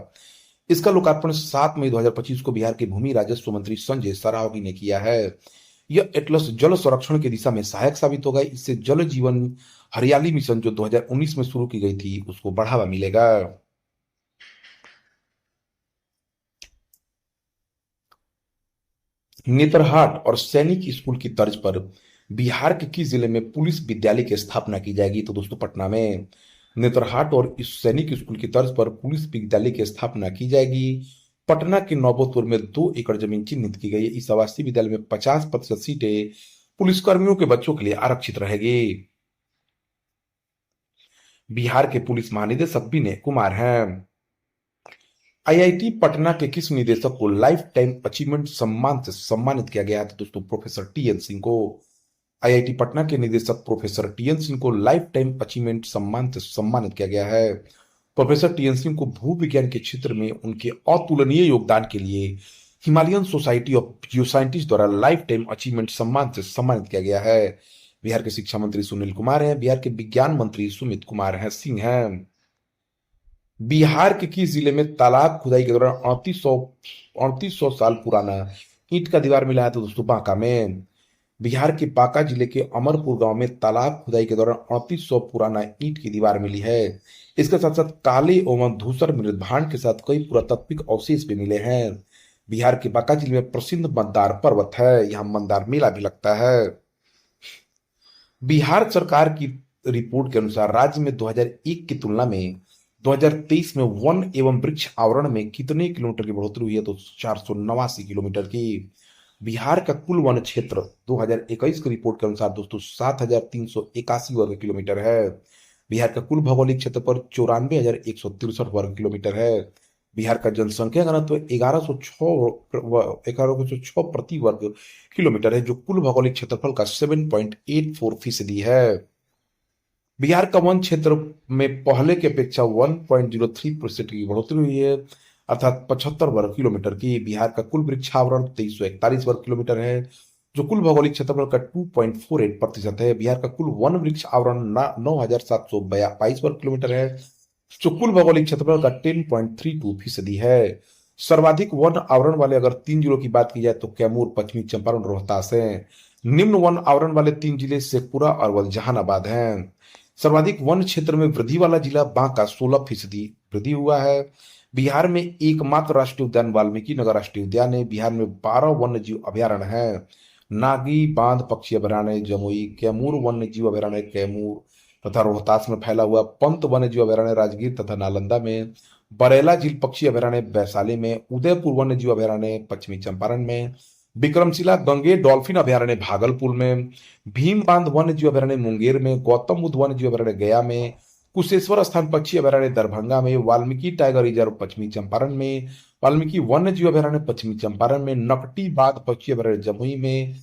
इसका लोकार्पण 7 मई 2025 को बिहार के भूमि राजस्व मंत्री संजय सरावगी ने किया है। यह एटलस जल संरक्षण की दिशा में सहायक साबित होगा। इससे जल जीवन हरियाली मिशन जो 2019 में शुरू की गई थी उसको बढ़ावा मिलेगा। नेतरहाट और सैनिक स्कूल की तर्ज पर बिहार के किस जिले में पुलिस विद्यालय की स्थापना की जाएगी? तो दोस्तों पटना में। नेतरहाट और इस सैनिक स्कूल की तर्ज पर पुलिस विद्यालय की स्थापना की जाएगी। पटना के नौबतपुर में 2 एकड़ जमीन चिन्हित की गई है। इस आवासीय विद्यालय में 50% सीटें पुलिसकर्मियों के बच्चों के लिए आरक्षित रहेगी। बिहार के पुलिस महानिदेशक विनय कुमार हैं। आईआईटी पटना के किस निदेशक को लाइफ टाइम अचीवमेंट सम्मान से सम्मानित किया गया है? तो दोस्तों प्रोफेसर टीएन सिंह को। आईआईटी पटना के निदेशक प्रोफेसर टीएन सिंह को लाइफ टाइम अचीवमेंट सम्मान से सम्मानित किया गया है। प्रोफेसर टीएन सिंह को भू विज्ञान के क्षेत्र में उनके अतुलनीय योगदान के लिए हिमालयन सोसाइटी ऑफ जियोसाइंटिस्ट द्वारा लाइफ टाइम अचीवमेंट सम्मान से सम्मानित किया गया है। बिहार के शिक्षा मंत्री सुनील कुमार हैं। बिहार के विज्ञान मंत्री सुमित कुमार हैं सिंह हैं। बिहार के किस जिले में तालाब खुदाई के दौरान 3800 साल पुराना ईंट का दीवार मिला है? तो दोस्तों बांका में। बिहार के बांका जिले के अमरपुर गांव में तालाब खुदाई के दौरान 3800 पुराना ईंट की दीवार मिली है। इसके साथ साथ काले एवं धूसर मृद भांड के साथ कई पुरातात्विक अवशेष भी मिले हैं। बिहार के बांका जिले में प्रसिद्ध मंदार पर्वत है। यहाँ मंदार मेला भी लगता है। बिहार सरकार की रिपोर्ट के अनुसार राज्य में 2001 की तुलना में 2023 में वन एवं वृक्ष आवरण में कितने किलोमीटर की बढ़ोतरी हुई है? तो 489 किलोमीटर की। बिहार का कुल वन क्षेत्र 2021 की रिपोर्ट के अनुसार दोस्तों 7,381 वर्ग किलोमीटर है। बिहार का कुल भौगोलिक क्षेत्र पर 94,163 वर्ग किलोमीटर है। बिहार का जनसंख्या घनत्व 1106 प्रति वर्ग किलोमीटर है, जो कुल भौगोलिक क्षेत्रफल का 7.84% है। बिहार का वन क्षेत्र में पहले की अपेक्षा 1.03% की बढ़ोतरी हुई है, अर्थात 75 वर्ग किलोमीटर की। बिहार का कुल वृक्षावरण 2341 वर्ग किलोमीटर है, जो कुल भौगोलिक क्षेत्रफल का 2.48% है। बिहार का कुल वन वृक्ष आवरण 9,722 वर्ग किलोमीटर है, जो कुल भौगोलिक क्षेत्रफल का 10.32% है। सर्वाधिक वन आवरण वाले अगर 3 जिलों की बात की जाए तो कैमूर, पश्चिमी चंपारण, रोहतास है। निम्न वन आवरण वाले 3 जिले शेखपुरा, अरवल, जहानाबाद हैं। सर्वाधिक वन क्षेत्र में वृद्धि वाला जिला बांका, 16% वृद्धि हुआ है। बिहार में एकमात्र राष्ट्रीय उद्यान वाल्मीकि नगर राष्ट्रीय उद्यान है। बिहार में 12 वन्य जीव अभयारण्य है। नागी बांध पक्षी अभयारण्य जमुई, कैमूर वन्य जीव अभयारण्य कैमूर तथा रोहतास में फैला हुआ पंत वन्य जीव अभयारण्य राजगीर तथा नालंदा में, बरेला झील पक्षी अभयारण्य वैशाली में, उदयपुर वन्य जीव अभयारण्य पश्चिमी चंपारण में, विक्रमशिला गंगे डॉल्फिन अभयारण्य भागलपुर में, भीम बांध वन्य जीव अभयारण्य मुंगेर में, गौतम बुद्ध वन्य जीव अभयारण्य गया में, कुशेश्वर स्थान पक्षी अभयारण्य दरभंगा में, वाल्मीकि टाइगर रिजर्व पश्चिमी चंपारण में, वाल्मीकि वन्य जीव अभयारण्य पश्चिमी चंपारण में, नकटी बांध पक्षी अभयारण्य जमुई में।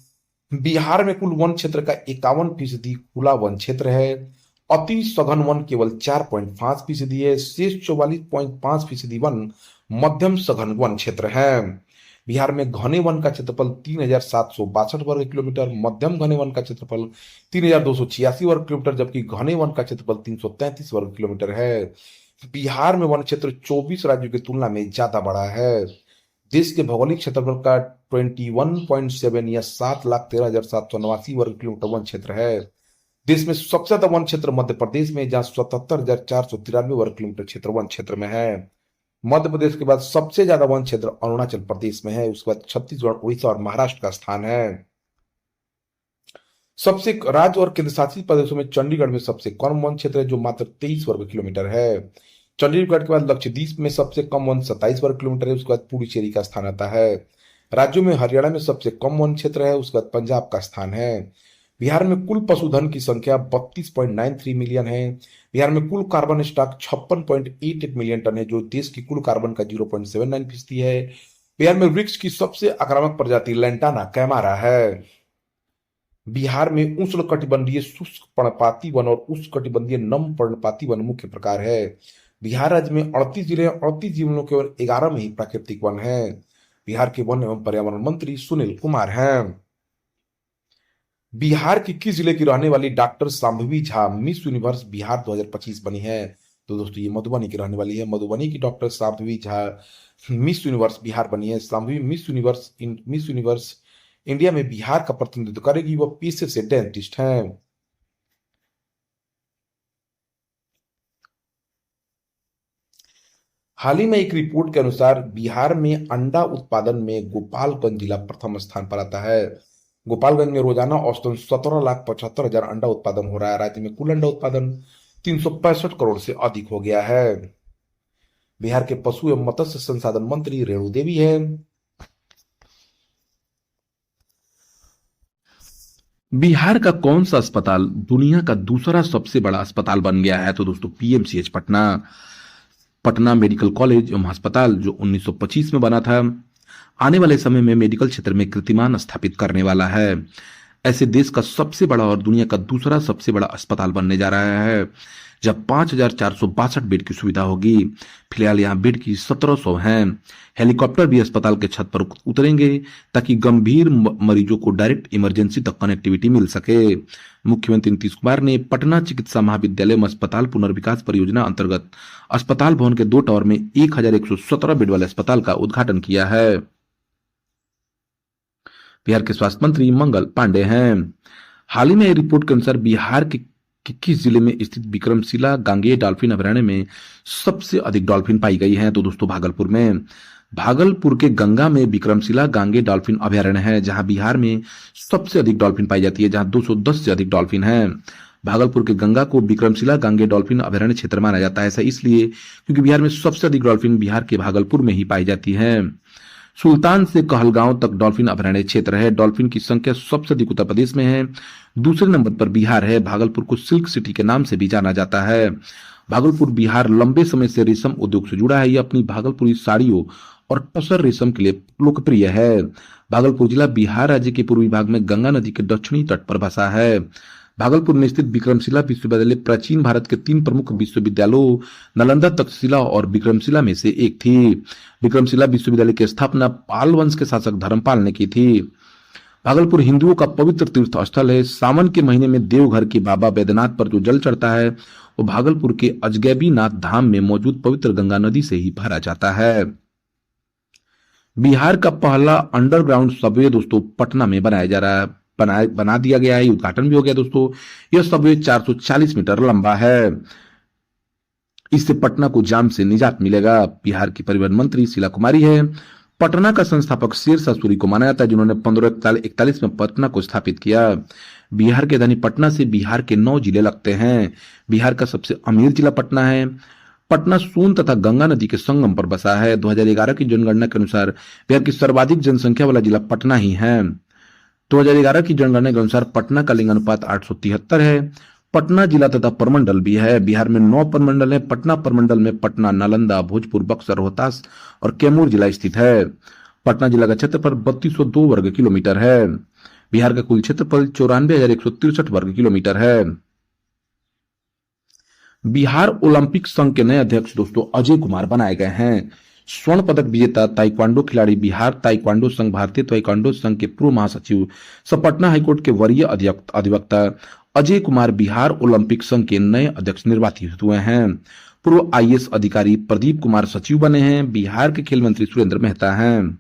बिहार में कुल वन क्षेत्र का 51% खुला वन क्षेत्र है। अति सघन वन केवल 4.5% है। शेष 44.5% वन मध्यम सघन वन क्षेत्र है। बिहार में घने वन का क्षेत्रफल 3,762 वर्ग किलोमीटर, मध्यम घने वन का क्षेत्रफल 3,286 वर्ग किलोमीटर, जबकि घने वन का क्षेत्रफल 333 वर्ग किलोमीटर है। बिहार में वन क्षेत्र 24 राज्यों की तुलना में ज्यादा बड़ा है। देश के भौगोलिक क्षेत्रफल का 21.7 या 7,13,789 वर्ग किलोमीटर वन क्षेत्र है। देश में सबसे ज्यादा वन क्षेत्र मध्य प्रदेश में, जहां 77,493 वर्ग किलोमीटर क्षेत्र वन क्षेत्र में है। मध्य प्रदेश के बाद सबसे ज्यादा वन क्षेत्र अरुणाचल प्रदेश में है। उसके बाद छत्तीसगढ़, उड़ीसा और महाराष्ट्र का स्थान है। सबसे राज्य और केंद्र शासित प्रदेशों में चंडीगढ़ में सबसे कम वन क्षेत्र है, जो मात्र 23 वर्ग किलोमीटर है। चंडीगढ़ के बाद लक्षद्वीप में सबसे कम वन 27 वर्ग किलोमीटर है। उसके बाद पुडुचेरी का स्थान आता है। राज्यों में हरियाणा में सबसे कम वन क्षेत्र है। उसके बाद पंजाब का स्थान है। बिहार में कुल पशुधन की संख्या 32.93 मिलियन है। बिहार में कुल कार्बन स्टॉक 56.88 मिलियन टन है, जो देश की कुल कार्बन का 0.79% है। बिहार में वृक्ष की सबसे आक्रामक प्रजाति लैंटाना कैमारा है। बिहार में उष्णकटिबंधीय शुष्क पर्णपाती वन और उष्णकटिबंधीय नम पर्णपाती वन मुख्य प्रकार है। बिहार राज्य में 38 जिले हैं। 38 जिलों के केवल 11 में ही प्राकृतिक वन है। बिहार के वन एवं पर्यावरण मंत्री सुनील कुमार हैं। बिहार के किस जिले की रहने वाली doctor Shambhavi Jha miss universe Bihar 2025 बनी है? तो दोस्तों ये मधुबनी की रहने वाली है। मधुबनी की doctor Shambhavi Jha miss universe Bihar बनी है। शांभवी मिस यूनिवर्स इंडिया में बिहार का प्रतिनिधित्व करेगी। वह पेशे से डेंटिस्ट हैं। हाल ही में एक रिपोर्ट के अनुसार बिहार में अंडा उत्पादन में गोपालगंज जिला प्रथम स्थान पर आता है। गोपालगंज में रोजाना औसतन 17,75,000 अंडा उत्पादन हो रहा है। राज्य में कुल अंडा उत्पादन 365 करोड़ से अधिक हो गया है। बिहार के पशु एवं मत्स्य संसाधन मंत्री रेणु देवी है। बिहार का कौन सा अस्पताल दुनिया का दूसरा सबसे बड़ा अस्पताल बन गया है? तो दोस्तों PMCH Patna. Patna medical college एवं अस्पताल जो 1925 में बना था, आने वाले समय में मेडिकल क्षेत्र में कीर्तिमान स्थापित करने वाला है। ऐसे देश का सबसे बड़ा और दुनिया का दूसरा सबसे बड़ा अस्पताल बनने जा रहा है, जब 5,462 बेड की सुविधा होगी। फिलहाल यहाँ बेड की 1,700 हैं। हेलीकॉप्टर भी अस्पताल के छत पर उतरेंगे ताकि गंभीर मरीजों को डायरेक्ट इमरजेंसी तक कनेक्टिविटी मिल सके। मुख्यमंत्री नीतीश कुमार ने पटना चिकित्सा महाविद्यालय में अस्पताल पुनर्विकास परियोजना अंतर्गत अस्पताल भवन के 2 टावर में 1,117 बेड वाले अस्पताल का उद्घाटन किया है। बिहार के स्वास्थ्य मंत्री मंगल पांडे हैं। हाल ही में रिपोर्ट के अनुसार बिहार के किस जिले में स्थित विक्रमशिला गांगेय डॉल्फिन अभयारण्य में सबसे अधिक डॉल्फिन पाई गई है? तो दोस्तों भागलपुर में। भागलपुर के गंगा में विक्रमशिला गांगेय डॉल्फिन अभयारण्य है, जहां बिहार में सबसे अधिक डॉल्फिन पाई जाती है, जहां 210 से अधिक डॉल्फिन है। भागलपुर के गंगा को विक्रमशिला गांगेय डॉल्फिन अभयारण्य क्षेत्र माना जाता है। ऐसा इसलिए क्योंकि बिहार में सबसे अधिक डॉल्फिन बिहार के भागलपुर में ही पाई जाती है। सुल्तान से कहलगांव तक डॉल्फिन अभयारण्य क्षेत्र है। डॉल्फिन की संख्या सबसे अधिक उत्तर प्रदेश में है। दूसरे नंबर पर बिहार है। भागलपुर को सिल्क सिटी के नाम से भी जाना जाता है। भागलपुर बिहार लंबे समय से रेशम उद्योग से जुड़ा है। यह अपनी भागलपुरी साड़ियों और टसर रेशम के लिए लोकप्रिय है। भागलपुर जिला बिहार राज्य के पूर्वी भाग में गंगा नदी के दक्षिणी तट पर बसा है। भागलपुर में स्थित विक्रमशिला विश्वविद्यालय प्राचीन भारत के 3 प्रमुख विश्वविद्यालयों नालंदा, तक्षशिला और विक्रमशिला में से एक थी। विक्रमशिला विश्वविद्यालय की स्थापना पाल वंश के शासक धर्मपाल ने की थी। भागलपुर हिंदुओं का पवित्र तीर्थ स्थल है। सावन के महीने में देवघर के बाबा बैद्यनाथ पर जो जल चढ़ता है वो भागलपुर के अजगैबीनाथ धाम में मौजूद पवित्र गंगा नदी से ही भरा जाता है। बिहार का पहला अंडरग्राउंड सबवे दोस्तों पटना में बनाया जा रहा है, बना दिया गया है। उद्घाटन भी हो गया दोस्तों। यह सबवे 440 मीटर लंबा है। इससे पटना को जाम से निजात मिलेगा। बिहार की परिवहन मंत्री शीला कुमारी है। पटना का संस्थापक शेरशाह सूरी को माना जाता है, जिन्होंने 1541 में पटना को स्थापित किया। बिहार के राजधानी पटना से बिहार के 9 जिले लगते हैं। बिहार का सबसे अमीर जिला पटना है। पटना सोन तथा गंगा नदी के संगम पर बसा है। 2011 की जनगणना के अनुसार बिहार की सर्वाधिक जनसंख्या वाला जिला पटना ही है। 2011 की जनगणना के अनुसार पटना का लिंग अनुपात 873 है। पटना जिला तथा प्रमंडल भी है। बिहार में 9 प्रमंडल है। पटना प्रमंडल में पटना, नालंदा, भोजपुर, बक्सर, रोहतास और कैमूर जिला स्थित है। पटना जिला का क्षेत्रफल 3202 वर्ग किलोमीटर है। बिहार का कुल क्षेत्रफल 94,163 वर्ग किलोमीटर है। बिहार ओलंपिक संघ के नए अध्यक्ष दोस्तों अजय कुमार बनाए गए हैं। स्वर्ण पदक विजेता ताइक्वांडो खिलाड़ी, बिहार ताइक्वांडो संघ, भारतीय ताइक्वांडो संघ के पूर्व महासचिव सह पटना हाईकोर्ट के वरीय अधिवक्ता अजय कुमार बिहार ओलंपिक संघ के नए अध्यक्ष निर्वाचित हुए हैं। पूर्व आईएएस अधिकारी प्रदीप कुमार सचिव बने हैं। बिहार के खेल मंत्री सुरेंद्र मेहता हैं।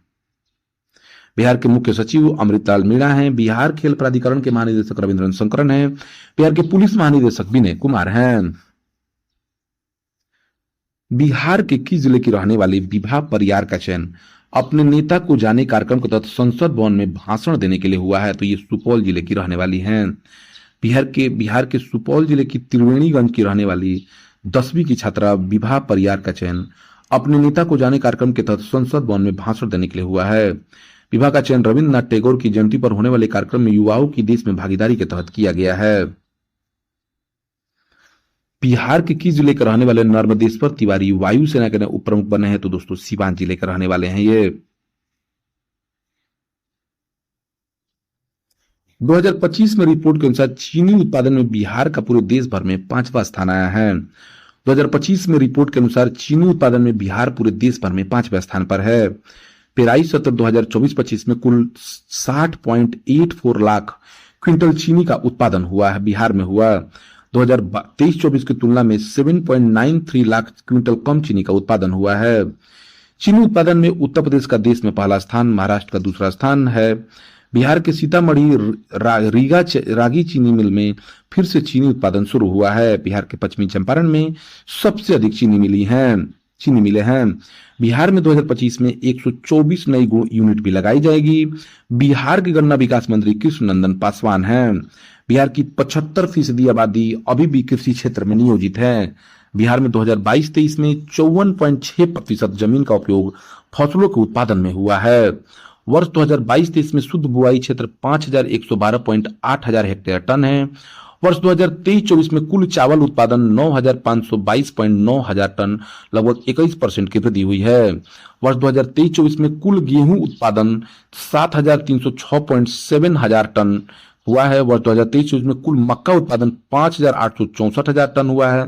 बिहार के मुख्य सचिव अमृतलाल मीणा हैं। बिहार खेल प्राधिकरण के महानिदेशक रविंद्रन शंकरन हैं। बिहार के पुलिस महानिदेशक विनय कुमार हैं। बिहार के किस जिले की रहने वाली विभा परियार का चयन अपने नेता को जाने कार्यक्रम के तहत संसद भवन में भाषण देने के लिए हुआ है? तो ये सुपौल जिले की रहने वाली हैं। बिहार के सुपौल जिले की त्रिवेणीगंज की रहने वाली 10वीं की छात्रा विभा परियार का चयन अपने नेता को जाने कार्यक्रम के तहत संसद भवन में भाषण देने के लिए हुआ है। विभा का चयन रविन्द्रनाथ टैगोर की जयंती पर होने वाले कार्यक्रम में युवाओं की देश में भागीदारी के तहत किया गया है। बिहार के किस जिले के रहने वाले नर्मदेश्वर तिवारी वायुसेना के नए उप प्रमुख बने हैं? तो दोस्तों सीवान जिले के रहने वाले हैं ये। 2025 में रिपोर्ट के अनुसार चीनी उत्पादन में बिहार का पूरे देश भर में 5वां स्थान आया है। 2025 में रिपोर्ट के अनुसार चीनी उत्पादन में बिहार पूरे देश भर में 5वें स्थान पर है। पेराई सत्र 2024-25 में कुल 60.84 लाख क्विंटल चीनी का उत्पादन हुआ है, बिहार में हुआ। 2023-24 की तुलना में 7.93 लाख क्विंटल कम चीनी का उत्पादन हुआ है। चीनी उत्पादन में उत्तर प्रदेश का देश में पहला स्थान, महाराष्ट्र का दूसरा स्थान है। बिहार के सीतामढ़ी रागी चीनी मिल में फिर से चीनी उत्पादन शुरू हुआ है। बिहार के पश्चिमी चंपारण में सबसे अधिक चीनी मिलें हैं। बिहार में 2025 में 124 नई यूनिट भी लगाई जाएगी। बिहार के गन्ना विकास मंत्री कृष्ण नंदन पासवान हैं। बिहार की 75% आबादी अभी भी कृषि क्षेत्र में नियोजित है। बिहार में 2022-23 में 54.6% जमीन का उपयोग फसलों के उत्पादन में हुआ है। वर्ष 2022-23 में शुद्ध बुआई क्षेत्र 5,112.8 हजार हेक्टेयर टन है। वर्ष 2023-24 में कुल चावल उत्पादन 9,522.9 हजार टन, लगभग 21% की वृद्धि हुई है। वर्ष 2023-24 में कुल गेहूं उत्पादन 7,306.7 हजार टन हुआ है। वर्ष 2023-24 में कुल मक्का उत्पादन 5,864 हजार टन हुआ है।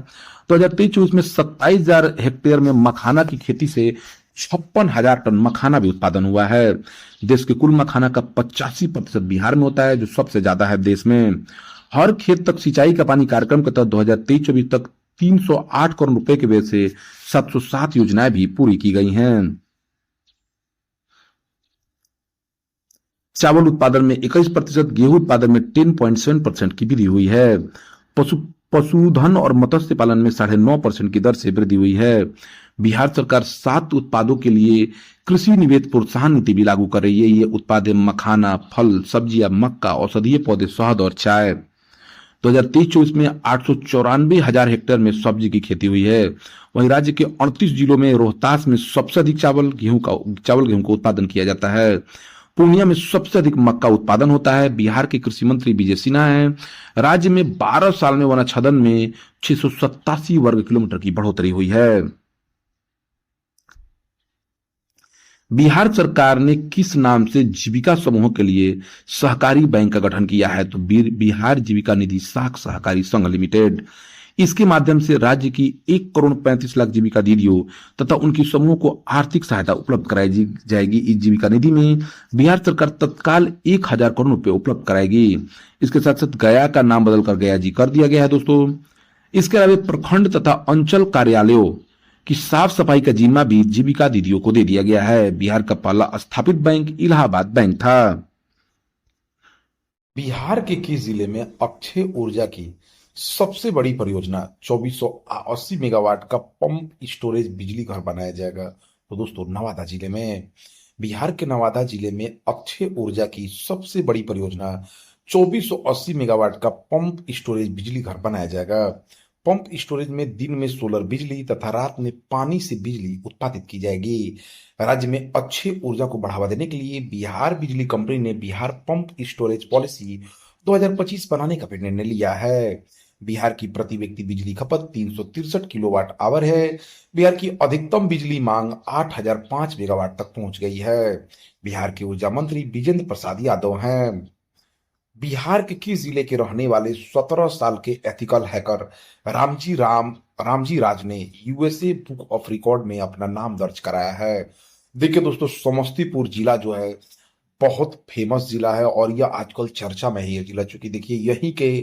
2023-24 में 27,000 हेक्टेयर में मखाना की खेती से 56,000 टन मखाना भी उत्पादन हुआ है। देश के कुल मखाना का 85% बिहार में होता है, जो सबसे ज्यादा है देश में। हर खेत तक सिंचाई का पानी कार्यक्रम के तहत 2023-24 तक 308 करोड़ रुपए के व्यय से 707 योजनाएं भी पूरी की गई हैं। चावल उत्पादन में 21%, गेहूं उत्पादन में 10.7% की वृद्धि हुई है। पशुधन और मत्स्य पालन में 9.5% की दर से वृद्धि हुई है। बिहार सरकार 7 उत्पादों के लिए कृषि निवेश प्रोत्साहन नीति भी लागू कर रही है। ये उत्पाद मखाना, फल, सब्जियां, मक्का, औषधीय पौधे, शहद और चाय। 2023-24 में 894 हजार हेक्टेयर में सब्जी की खेती हुई है। वहीं राज्य के 38 जिलों में रोहतास में सबसे अधिक चावल गेहूं का उत्पादन किया जाता है। पूर्णिया में सबसे अधिक मक्का उत्पादन होता है। बिहार के कृषि मंत्री विजय सिन्हा हैं। राज्य में 12 साल में वनाच्छेदन में 687 वर्ग किलोमीटर की बढ़ोतरी हुई है। बिहार सरकार ने किस नाम से जीविका समूहों के लिए सहकारी बैंक का गठन किया है? तो बिहार जीविका निधि साख सहकारी संघ लिमिटेड। इसके माध्यम से राज्य की 1,35,00,000 जीविका दीदियों तथा उनकी समूहों को आर्थिक सहायता उपलब्ध कराई जाएगी। इस जीविका निधि में बिहार सरकार तत्काल 1,000 करोड़ रुपए उपलब्ध कराएगी। इसके साथ साथ गया का नाम बदलकर गया जी कर दिया गया है दोस्तों। इसके अलावा प्रखंड तथा अंचल कार्यालयों की साफ सफाई का जिम्मा भी जीविका दीदियों को दे दिया गया है। बिहार का पहला स्थापित बैंक इलाहाबाद बैंक था। बिहार के किस जिले में अक्षय ऊर्जा की सबसे बड़ी परियोजना 2480 मेगावाट का पंप स्टोरेज बिजली घर बनाया जाएगा? तो दोस्तों नवादा जिले में। बिहार के नवादा जिले में अक्षय ऊर्जा की सबसे बड़ी परियोजना 2480 मेगावाट का पंप स्टोरेज बिजली घर बनाया जाएगा। पंप स्टोरेज में दिन में सोलर बिजली तथा रात में पानी से बिजली उत्पादित की जाएगी। राज्य में अक्षय ऊर्जा को बढ़ावा देने के लिए बिहार बिजली कंपनी ने बिहार पंप स्टोरेज पॉलिसी 2025 बनाने का भी निर्णय लिया है। बिहार की प्रति व्यक्ति बिजली खपत 363 किलोवाट आवर है। बिहार की अधिकतम बिजली मांग 8,005 मेगावाट तक पहुंच गई है। बिहार के ऊर्जा मंत्री विजेंद्र प्रसाद यादव हैं। बिहार के किस जिले के रहने वाले 17 साल के एथिकल हैकर रामजी राज ने यूएसए बुक ऑफ रिकॉर्ड में अपना नाम दर्ज कराया है? देखिए दोस्तों, समस्तीपुर जिला जो है बहुत फेमस जिला है और यह आजकल चर्चा में ही है जिला, चूंकि देखिए यहीं के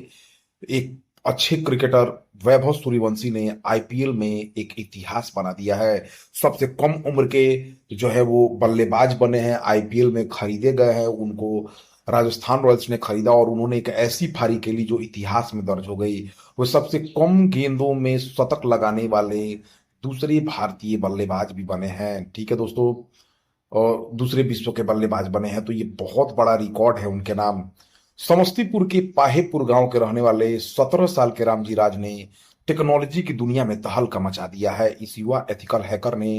एक अच्छे क्रिकेटर वैभव सूर्यवंशी ने आईपीएल में एक इतिहास बना दिया है। सबसे कम उम्र के जो है वो बल्लेबाज बने हैं, आईपीएल में खरीदे गए हैं, उनको राजस्थान रॉयल्स ने खरीदा और उन्होंने एक ऐसी पारी खेली जो इतिहास में दर्ज हो गई। वो सबसे कम गेंदों में शतक लगाने वाले दूसरे भारतीय बल्लेबाज भी बने हैं। ठीक है दोस्तों, और दूसरे विश्व के बल्लेबाज बने हैं, तो ये बहुत बड़ा रिकॉर्ड है उनके नाम। समस्तीपुर के पाहेपुर गांव के रहने वाले 17 साल के रामजी राज ने टेक्नोलॉजी की दुनिया में तहलका मचा दिया है। इस युवा एथिकल हैकर ने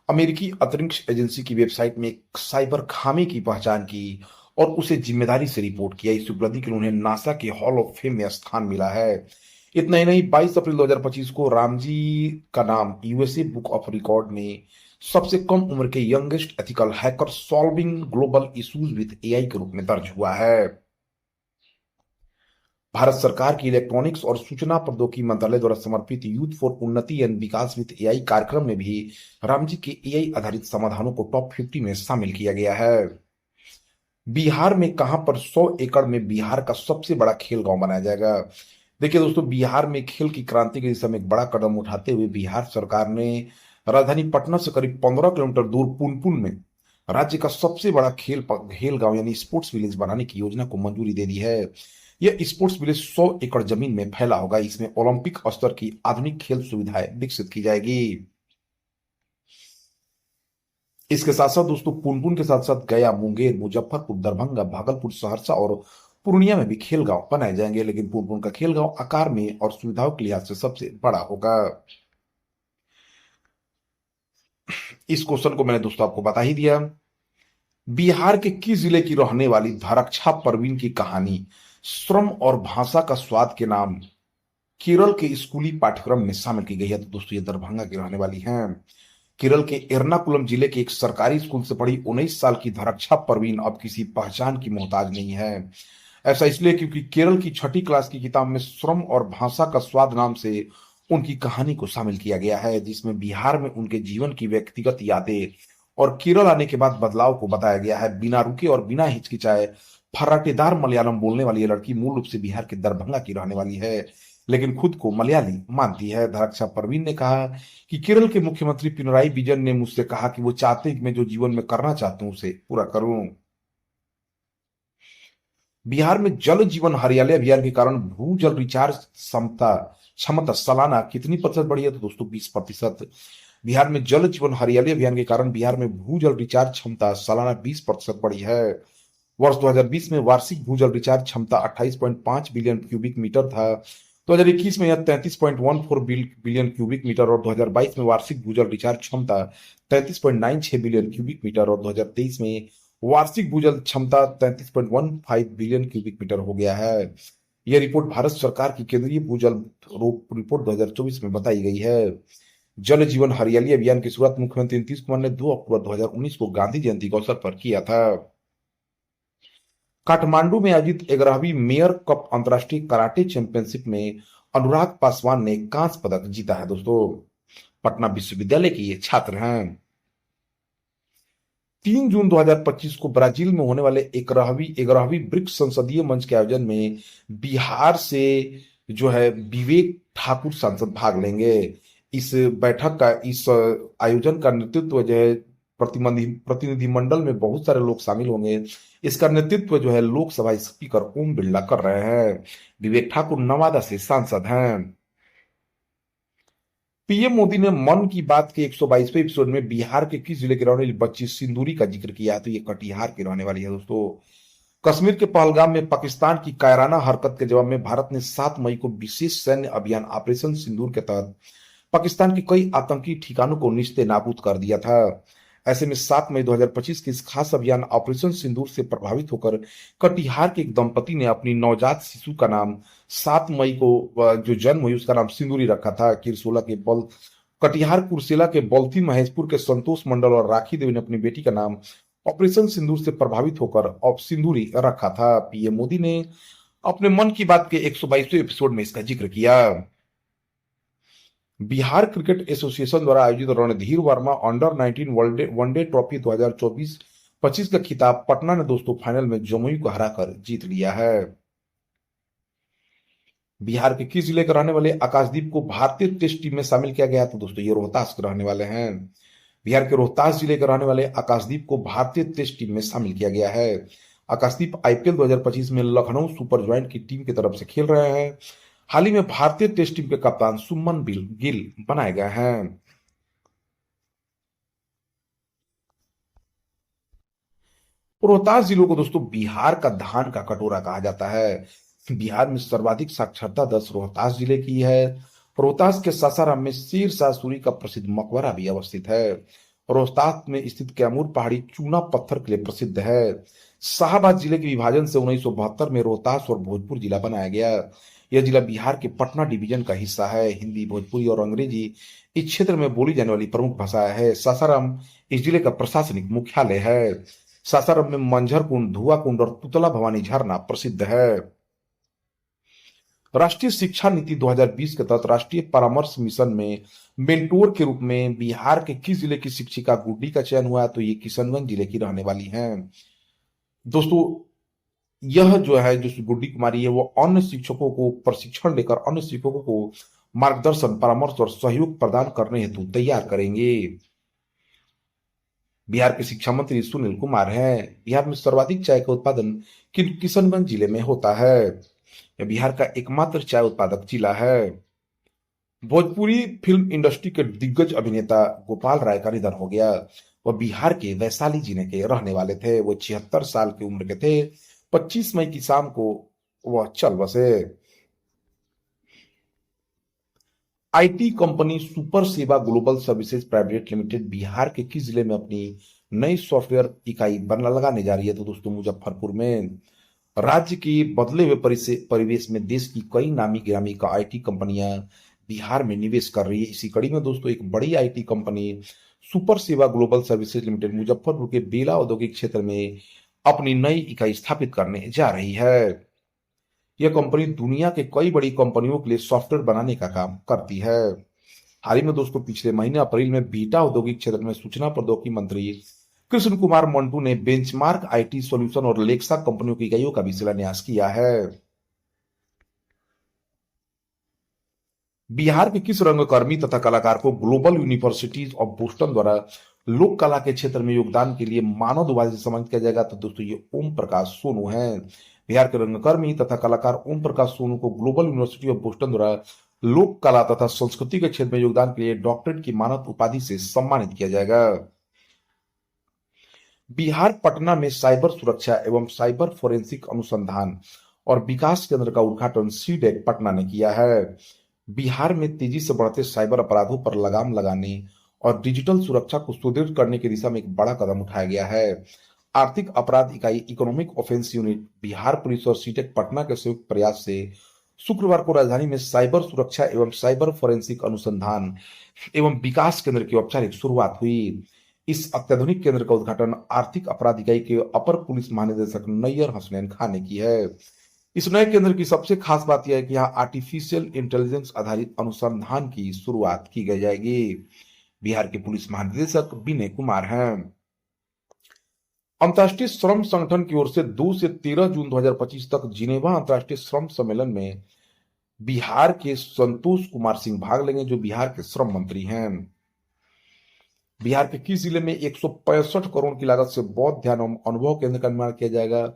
अमेरिकी अंतरिक्ष एजेंसी की वेबसाइट में एक साइबर खामी की पहचान की और उसे जिम्मेदारी से रिपोर्ट किया। इस उपलब्धि के लिए उन्हें नासा के हॉल ऑफ फेम में स्थान मिला है। इतना ही नहीं, 22 अप्रैल 2025 को रामजी का नाम यूएसए बुक ऑफ रिकॉर्ड में सबसे कम उम्र के youngest ethical hacker solving global issues with AI के रूप में दर्ज हुआ है। भारत सरकार की इलेक्ट्रॉनिक्स और सूचना प्रौद्योगिकी मंत्रालय द्वारा समर्पित यूथ फॉर उन्नति एंड विकास विद एआई कार्यक्रम में भी रामजी के एआई आधारित समाधानों को टॉप 50 में शामिल किया गया है। बिहार में कहां पर 100 एकड़ में बिहार का सबसे बड़ा खेल गांव बनाया जाएगा? देखिए दोस्तों, बिहार में खेल की क्रांति की दिशा में एक बड़ा कदम उठाते हुए बिहार सरकार ने राजधानी पटना से करीब 15 किलोमीटर दूर पुनपुन में राज्य का सबसे बड़ा खेल गांव यानी स्पोर्ट्स विलेज बनाने की योजना को मंजूरी दे दी है। यह स्पोर्ट्स विलेज 100 एकड़ जमीन में फैला होगा। इसमें ओलंपिक स्तर की आधुनिक खेल सुविधाएं विकसित की जाएगी। इसके साथ साथ दोस्तों, पुनपुन के साथ साथ गया, मुंगेर, मुजफ्फरपुर, दरभंगा, भागलपुर, सहरसा और पूर्णिया में भी खेल गांव बनाए जाएंगे। लेकिन पुनपुन का खेल गांव आकार में और सुविधाओं के लिहाज से सबसे बड़ा होगा। इस क्वेश्चन को मैंने दोस्तों आपको बता ही दिया। बिहार के किस जिले की रहने वाली धरक्षा परवीन की कहानी श्रम और भाषा का स्वाद के नाम केरल के स्कूली पाठ्यक्रम में शामिल की गई है? तो दोस्तों ये दरभंगा की रहने वाली हैं। केरल के एर्नाकुलम जिले के एक सरकारी स्कूल से पढ़ी 19 साल की धरक्षा परवीन अब किसी पहचान की मोहताज नहीं है। ऐसा इसलिए क्योंकि केरल की 6ठी क्लास की किताब में श्रम और भाषा का स्वाद नाम से उनकी कहानी को शामिल किया गया है, जिसमें बिहार में उनके जीवन की व्यक्तिगत यादें और केरल आने के बाद बदलाव को बताया गया है। बिना रुके और बिना हिचकिचाए फर्राटेदार मलयालम बोलने वाली यह लड़की मूल रूप से बिहार के दरभंगा की रहने वाली है, लेकिन खुद को मलयाली मानती है। धरक्षा परवीन ने कहा कि केरल के मुख्यमंत्री पिनराई विजयन ने मुझसे कहा कि वो चाहते हैं कि मैं जो जीवन में करना चाहता हूं उसे पूरा करूं। बिहार में जल जीवन हरियाली अभियान के कारण भूजल रिचार्ज क्षमता सालाना कितनी प्रतिशत बढ़ी है? तो दोस्तों 20%। बिहार में जल जीवन हरियाली अभियान के कारण बिहार में भूजल रिचार्ज क्षमता सालाना 20% बढ़ी है। वर्ष 2020 में वार्षिक भूजल रिचार्ज क्षमता 28.5 बिलियन क्यूबिक मीटर था। 2021 में यह 33.14 बिलियन क्यूबिक मीटर और 2022 में वार्षिक भूजल रिचार्ज क्षमता 33.96 बिलियन क्यूबिक मीटर और 2023 में वार्षिक भूजल क्षमता 33.15 बिलियन क्यूबिक मीटर हो गया है। यह रिपोर्ट भारत सरकार की केंद्रीय भूजल रिपोर्ट 2024 में बताई गई है। जल जीवन हरियाली अभियान की शुरुआत मुख्यमंत्री नीतीश कुमार ने 2 अक्टूबर 2019 को गांधी जयंती के अवसर पर किया था। काठमांडू में आयोजित 11वीं मेयर कप अंतर्राष्ट्रीय कराटे चैंपियनशिप में अनुराग पासवान ने कांस्य पदक जीता है। दोस्तों, पटना विश्वविद्यालय के ये छात्र हैं। 3 जून 2025 को ब्राजील में होने वाले 11वीं ब्रिक्स संसदीय मंच के आयोजन में बिहार से जो है विवेक ठाकुर सांसद भाग लेंगे। इस बैठक का इस आयोजन का नेतृत्व जो है प्रतिनिधिमंडल में बहुत सारे लोग शामिल होंगे। इसका नेतृत्व जो है लोकसभा स्पीकर ओम बिरला कर रहे हैं। विवेक ठाकुर नवादा से सांसद हैं। पीएम मोदी ने मन की बात के 122वें एपिसोड में बिहार के किस जिले के रहने वाली बच्ची सिंदूरी का जिक्र किया, तो ये कटिहार की रहने वाली है। दोस्तों, कश्मीर के पहलगाम में पाकिस्तान की कायराना हरकत के जवाब में भारत ने 7 मई को विशेष सैन्य अभियान ऑपरेशन सिंदूर के तहत पाकिस्तान के कई आतंकी ठिकानों को निस्ते नाबूद कर दिया था। ऐसे में 7 मई 2025 के इस खास अभियान ऑपरेशन सिंदूर से प्रभावित होकर कटिहार के एक दंपति ने अपनी नवजात शिशु का नाम 7 मई को जो जन्म हुई उसका नाम सिंदूरी रखा था। कटिहार कुर्सेला के बल्थी महेशपुर के संतोष मंडल और राखी देवी ने अपनी बेटी का नाम ऑपरेशन सिंदूर से प्रभावित होकर अब सिंदूरी रखा था। पीएम मोदी ने अपने मन की बात के 122वें एपिसोड में इसका जिक्र किया। बिहार क्रिकेट एसोसिएशन द्वारा आयोजित Randhir Verma under 19 one day trophy 2024-25 का खिताब पटना ने दोस्तों फाइनल में जमुई को हराकर जीत लिया है। बिहार के किस जिले के रहने वाले आकाशदीप को भारतीय टेस्ट टीम में शामिल किया गया, तो दोस्तों ये रोहतास के रहने वाले हैं। बिहार के रोहतास जिले के रहने वाले आकाशदीप को भारतीय टेस्ट टीम में शामिल किया गया है। आकाशदीप आईपीएल 2025 में लखनऊ सुपर जॉइंट की टीम की तरफ से खेल रहे हैं। हाल ही में भारतीय टेस्ट टीम के कप्तान सुमन गिल बनाए गए हैं। रोहतास जिलों को दोस्तों बिहार का धान का कटोरा कहा जाता है। बिहार में सर्वाधिक साक्षरता दर रोहतास जिले की है। रोहतास के सासाराम में शेर शाह सूरी का प्रसिद्ध मकबरा भी अवस्थित है। रोहतास में स्थित कैमूर पहाड़ी चूना पत्थर के लिए प्रसिद्ध है। शाहबाद जिले के विभाजन से 1972 में रोहतास और भोजपुर जिला बनाया गया। यह जिला बिहार के पटना डिवीजन का हिस्सा है। हिंदी, भोजपुरी और अंग्रेजी इस क्षेत्र में बोली जाने वाली प्रमुख भाषाएं है। सासाराम इस जिले का प्रशासनिक मुख्यालय है। सासाराम में मंझर कुंड, धुआ कुंड और तुतला भवानी झरना प्रसिद्ध है। राष्ट्रीय शिक्षा नीति 2020 के तहत राष्ट्रीय परामर्श मिशन में मेंटोर के रूप में बिहार के किस जिले की शिक्षिका गुड्डी का चयन हुआ, तो ये किशनगंज जिले की रहने वाली हैं। दोस्तों, यह जो है जो गुड्डी कुमारी है वो अन्य शिक्षकों को प्रशिक्षण लेकर अन्य शिक्षकों को मार्गदर्शन, परामर्श और सहयोग प्रदान करने हेतु तैयार करेंगे। बिहार के शिक्षा मंत्री सुनील कुमार हैं। बिहार में सर्वाधिक चाय का उत्पादन किशनगंज जिले में होता है। यह बिहार का एकमात्र चाय उत्पादक जिला है। भोजपुरी फिल्म इंडस्ट्री के दिग्गज अभिनेता गोपाल राय का निधन हो गया। वह बिहार के वैशाली जिले के रहने वाले थे। वो 76 साल की उम्र के थे। 25 मई की शाम को वह चल बसे। आईटी कंपनी सुपर सेवा global services private limited Bihar के किस जिले में अपनी नई सॉफ्टवेयर इकाई लगाने जा रही है, तो दोस्तों मुजफ्फरपुर में। राज्य के बदले हुए परिवेश में देश की कई नामी गिरामी का आईटी कंपनियां बिहार में निवेश कर रही है। इसी कड़ी में दोस्तों एक बड़ी आईटी कंपनी सुपर सेवा ग्लोबल सर्विसेज लिमिटेड मुजफ्फरपुर के बेला औद्योगिक क्षेत्र में अपनी नई इकाई स्थापित करने जा रही है। यह कंपनी दुनिया के कई बड़ी कंपनियों के लिए सॉफ्टवेयर बनाने का काम करती है। हाल ही में दोस्तों पिछले महीने अप्रैल में बीटा औद्योगिक क्षेत्र में सूचना प्रौद्योगिकी मंत्री कृष्ण कुमार मंटू ने बेंचमार्क आईटी सॉल्यूशन और लेक्सा कंपनियों की इकाइयों का भी शिलान्यास किया है। बिहार के किस रंगकर्मी तथा कलाकार को ग्लोबल यूनिवर्सिटीज ऑफ बोस्टन द्वारा लोक कला के क्षेत्र में योगदान के लिए मानव उपाधि से सम्मानित किया जाएगा, तो दोस्तों ये ओम प्रकाश सोनू हैं। बिहार के रंगकर्मी तथा कलाकार ओम प्रकाश सोनू को ग्लोबल यूनिवर्सिटी ऑफ बोस्टन द्वारा लोक कला तथा संस्कृति के क्षेत्र में योगदान के लिए डॉक्टरेट की मानद उपाधि से सम्मानित किया जाएगा। बिहार पटना में साइबर सुरक्षा एवं साइबर फोरेंसिक अनुसंधान और विकास केंद्र का उद्घाटन सीडेक पटना ने किया है। बिहार में तेजी से बढ़ते साइबर अपराधों पर लगाम लगाने और डिजिटल सुरक्षा को सुदृढ़ करने की दिशा में एक बड़ा कदम उठाया गया है। आर्थिक अपराध इकाई economic offence unit Bihar police और सीटेक पटना के संयुक्त प्रयास से शुक्रवार को राजधानी में साइबर सुरक्षा एवं साइबर फोरेंसिक अनुसंधान एवं विकास केंद्र की औपचारिक शुरुआत हुई। इस अत्याधुनिक केंद्र का उद्घाटन आर्थिक अपराध इकाई के अपर पुलिस महानिदेशक नैयर हसनैन खान ने की है। इस नए केंद्र की सबसे खास बात यह है कि यहाँ आर्टिफिशियल इंटेलिजेंस आधारित अनुसंधान की शुरुआत की गई जाएगी। बिहार के पुलिस महानिदेशक विनय कुमार हैं। अंतर्राष्ट्रीय श्रम संगठन की ओर से 2 से 13 जून 2025 तक जिनेवा अंतर्राष्ट्रीय श्रम सम्मेलन में बिहार के संतोष कुमार सिंह भाग लेंगे, जो बिहार के श्रम मंत्री हैं। बिहार के किस जिले में 165 करोड़ की लागत से बौद्ध ध्यान एवं अनुभव केंद्र का निर्माण किया जाएगा?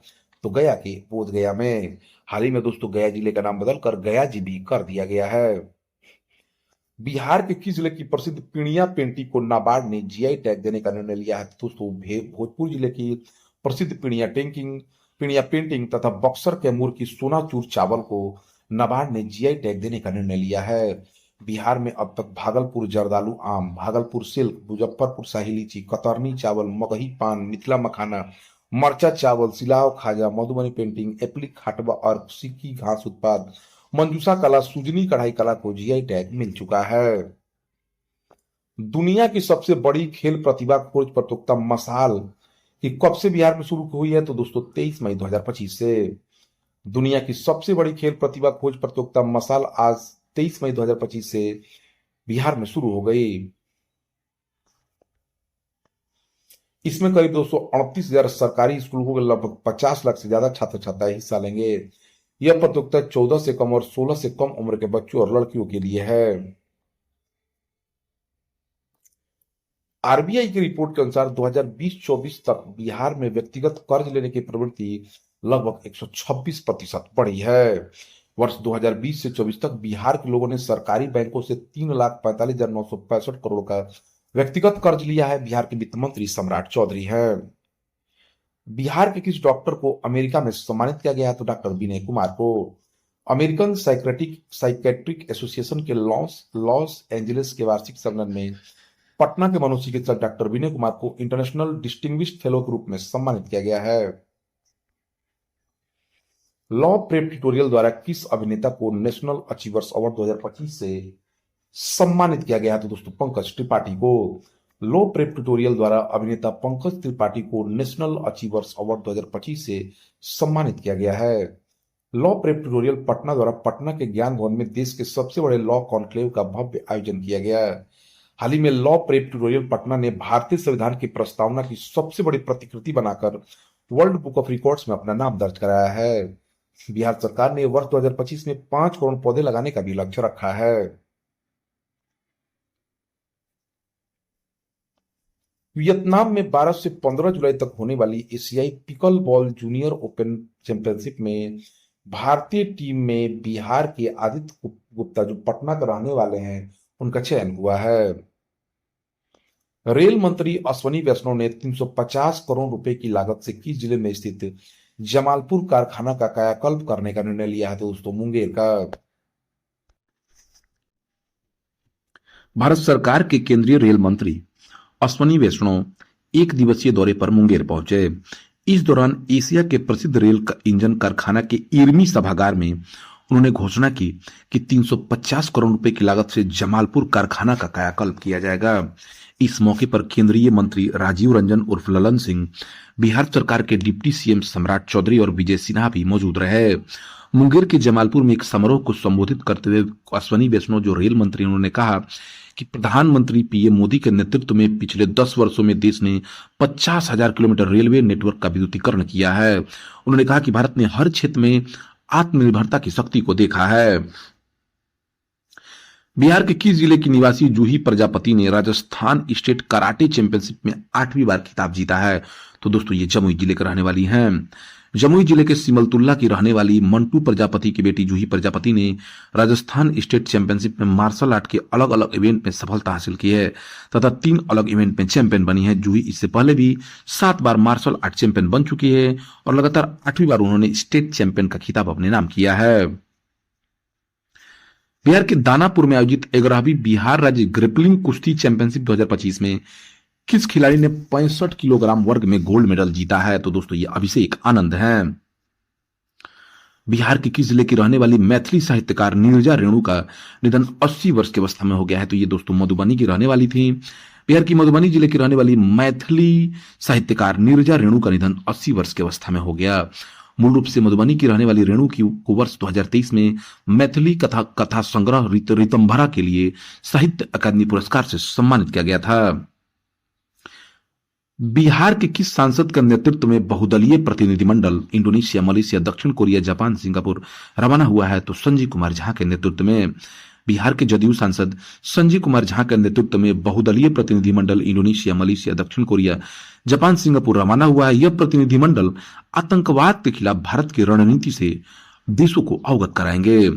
तो गया के बोध गया में। हाल ही में दोस्तों गया जिले का नाम बदलकर गया जी भी कर दिया गया है। बिहार के किस जिले की प्रसिद्ध पीणिया पेंटिंग को नाबार्ड ने जीआई टैग देने का निर्णय लिया है? दोस्तों भोजपुर जिले की प्रसिद्ध पीणिया पेंटिंग तथा बक्सर कैमूर की सोनाचूर चावल को नाबार्ड ने जीआई टैग देने का निर्णय लिया है। बिहार में अब तक भागलपुर जर्दालू आम, भागलपुर सिल्क, मुजफ्फरपुर शाही लीची, कतरनी चावल, मगही पान, मिथिला मखाना, मरचा चावल, सिलाव खाजा, मधुबनी पेंटिंग, एप्लिक खाटवा और सिक्की घास उत्पाद, मंजूषा कला, सुजनी कढ़ाई कला को जीआई टैग मिल चुका है। दुनिया की सबसे बड़ी खेल प्रतिभा खोज प्रतियोगिता मसाल की कब से बिहार में शुरू हुई है? तो दोस्तों 23 मई 2025 से। दुनिया की सबसे बड़ी खेल प्रतिभा खोज प्रतियोगिता मसाल आज 23 मई 2025 से बिहार में शुरू हो गई। इसमें करीब 238,000 सरकारी स्कूलों के लगभग 50 लाख से ज्यादा छात्र छात्राएं हिस्सा लेंगे। यह प्रतियोगिता 14 से कम और 16 से कम उम्र के बच्चों और लड़कियों के लिए है। आरबीआई की रिपोर्ट के अनुसार 2020-24 तक बिहार में व्यक्तिगत कर्ज लेने की प्रवृत्ति लगभग 126% बढ़ी है। वर्ष 2020 से 24 तक बिहार के लोगों ने सरकारी बैंकों से 3,45,965 करोड़ का व्यक्तिगत कर्ज लिया है। बिहार के वित्त मंत्री सम्राट चौधरी हैं। बिहार के किस डॉक्टर को अमेरिका में सम्मानित किया गया है? तो डॉक्टर विनय कुमार को। अमेरिकन साइकेट्रिक एसोसिएशन के लॉस एंजलिस के वार्षिक सम्मेलन में पटना के मनोचिकित्सक डॉक्टर विनय कुमार को इंटरनेशनल डिस्टिंग्विश्ड फेलो के रूप में सम्मानित किया गया है। लॉ प्रेप ट्यूटोरियल द्वारा किस अभिनेता को नेशनल अचीवर्स अवार्ड 2025 से सम्मानित किया गया है? तो दोस्तों पंकज त्रिपाठी को। लॉ प्रेप ट्यूटोरियल द्वारा अभिनेता पंकज त्रिपाठी को नेशनल अचीवर्स अवार्ड 2025 से सम्मानित किया गया है। लॉ प्रेप ट्यूटोरियल पटना द्वारा पटना के ज्ञान भवन में देश के सबसे बड़े लॉ कॉन्क्लेव का भव्य आयोजन किया गया है। हाल ही में लॉ प्रेप ट्यूटोरियल पटना ने भारतीय संविधान की प्रस्तावना की सबसे बड़ी प्रतिकृति बनाकर वर्ल्ड बुक ऑफ रिकॉर्ड्स में अपना नाम दर्ज कराया है। बिहार सरकार ने वर्ष 2025 में 5 करोड़ पौधे लगाने का भी लक्ष्य रखा है। वियतनाम में 12 से 15 जुलाई तक होने वाली एशियाई pickle ball junior open championship में भारतीय टीम में बिहार के आदित्य गुप्ता, जो पटना के रहने वाले हैं, उनका चयन हुआ है। रेल मंत्री अश्वनी वैष्णव ने 350 करोड़ रुपए की लागत से किस जिले में स्थित जमालपुर कारखाना का कायाकल्प करने का निर्णय लिया है? तो दोस्तों मुंगेर का। भारत सरकार के केंद्रीय रेल मंत्री अश्वनी वैष्णव एक दिवसीय दौरे पर मुंगेर पहुंचे। इस दौरान एशिया के प्रसिद्ध रेल इंजन कारखाना के इरमी सभागार में उन्होंने घोषणा की कि 350 करोड़ रुपए की लागत से जमालपुर कारखाना का कायाकल्प किया जाएगा। इस मौके पर केंद्रीय मंत्री राजीव रंजन उर्फ ललन सिंह, बिहार सरकार के डिप्टी सीएम सम्राट चौधरी और विजय सिन्हा भी मौजूद रहे। मुंगेर के जमालपुर में एक समारोह को संबोधित करते हुए अश्वनी वैष्णव, जो रेल मंत्री, उन्होंने कहा कि प्रधानमंत्री पीएम मोदी के नेतृत्व में पिछले 10 वर्षों में देश ने 50,000 किलोमीटर रेलवे नेटवर्क का विद्युतीकरण किया है। उन्होंने कहा कि भारत ने हर क्षेत्र में आत्मनिर्भरता की शक्ति को देखा है। बिहार के किस जिले की निवासी जूही प्रजापति ने राजस्थान स्टेट कराटे चैंपियनशिप में 8वीं बार खिताब जीता है? तो दोस्तों ये जमुई जिले के रहने वाली हैं। जमुई जिले के सिमलतुल्ला की रहने वाली मंटू प्रजापति की बेटी जूही प्रजापति ने राजस्थान स्टेट चैंपियनशिप में मार्शल आर्ट के अलग अलग इवेंट में सफलता हासिल की है तथा 3 अलग इवेंट में चैंपियन बनी है। जूही इससे पहले भी 7 बार मार्शल आर्ट चैंपियन बन चुकी है और लगातार 8वीं बार उन्होंने स्टेट चैंपियन का खिताब अपने नाम किया है। बिहार के दानापुर में आयोजित 11वीं बिहार राज्य ग्रिपलिंग कुश्ती चैंपियनशिप 2025 में किस खिलाड़ी ने 65 किलोग्राम वर्ग में गोल्ड मेडल जीता है? तो दोस्तों ये अभिषेक आनंद हैं। बिहार के किस जिले की रहने वाली मैथिली साहित्यकार नीरजा रेणु का निधन 80 वर्ष की अवस्था में हो गया है? तो ये दोस्तों मधुबनी की रहने वाली थी। बिहार की मधुबनी जिले की रहने वाली मैथिली साहित्यकार नीरजा रेणु का निधन 80 वर्ष की अवस्था में हो गया। मूल रूप से मधुबनी की रहने वाली रेणु को वर्ष 2023 में मैथिली कथा संग्रह ऋतंभरा के लिए साहित्य अकादमी पुरस्कार से सम्मानित किया गया था। बिहार के किस सांसद के नेतृत्व में बहुदलीय प्रतिनिधिमंडल इंडोनेशिया, मलेशिया, दक्षिण कोरिया, जापान, सिंगापुर रवाना हुआ है? तो संजीव कुमार झा के नेतृत्व में। बिहार के जदयू सांसद संजीव कुमार झा के नेतृत्व में बहुदलीय प्रतिनिधिमंडल इंडोनेशिया, मलेशिया, दक्षिण कोरिया, जापान, सिंगापुर रवाना हुआ है। यह प्रतिनिधिमंडल आतंकवाद के खिलाफ भारत की रणनीति से देशों को अवगत कराएंगे।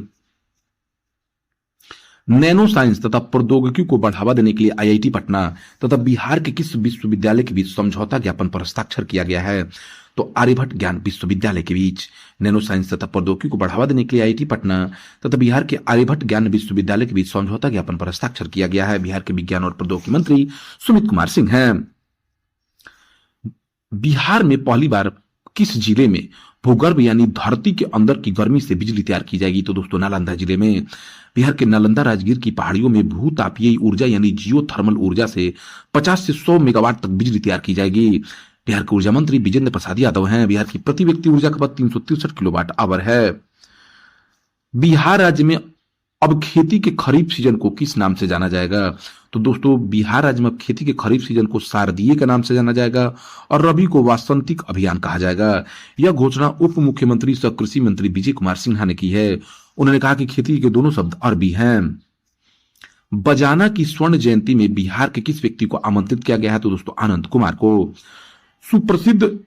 नैनो साइंस तथा प्रौद्योगिकी को बढ़ावा देने के लिए आईआईटी पटना तथा बिहार के किस विश्वविद्यालय के बीच समझौता ज्ञापन पर हस्ताक्षर किया गया है? तो आर्यभट्ट ज्ञान विश्वविद्यालय के बीच। नैनो साइंस तथा प्रौद्योगिकी को बढ़ावा देने के लिए आईआईटी पटना तथा बिहार के आर्यभट्ट ज्ञान विश्वविद्यालय के बीच समझौता ज्ञापन पर हस्ताक्षर किया गया है। बिहार के विज्ञान और प्रौद्योगिकी मंत्री सुमित कुमार सिंह हैं। बिहार में पहली बार किस जिले में भूगर्भ यानी धरती के अंदर की गर्मी से बिजली तैयार की जाएगी? तो दोस्तों नालंदा जिले में। बिहार के नालंदा राजगीर की पहाड़ियों में भूतापीय ऊर्जा यानी जियो थर्मल ऊर्जा से 50 से 100 मेगावाट तक बिजली तैयार की जाएगी। बिहार के ऊर्जा मंत्री विजेंद्र प्रसाद यादव हैं। बिहार की प्रति व्यक्ति ऊर्जा खपत 363 किलोवाट आवर है। बिहार राज्य में अब खेती के खरीफ सीजन को किस नाम से जाना जाएगा? तो दोस्तों बिहार राज्य में अब खेती के खरीफ सीजन को शारदीय के नाम से जाना जाएगा और रबी को वासंतिक अभियान कहा जाएगा। यह घोषणा उप मुख्यमंत्री सह कृषि मंत्री विजय कुमार सिन्हा ने की है। उन्होंने कहा कि खेती के दोनों शब्द अरबी हैं। बजाना की स्वर्ण जयंती में बिहार के किस व्यक्ति को आमंत्रित किया गया है? तो दोस्तों आनंद कुमार को। सुप्रसिद्ध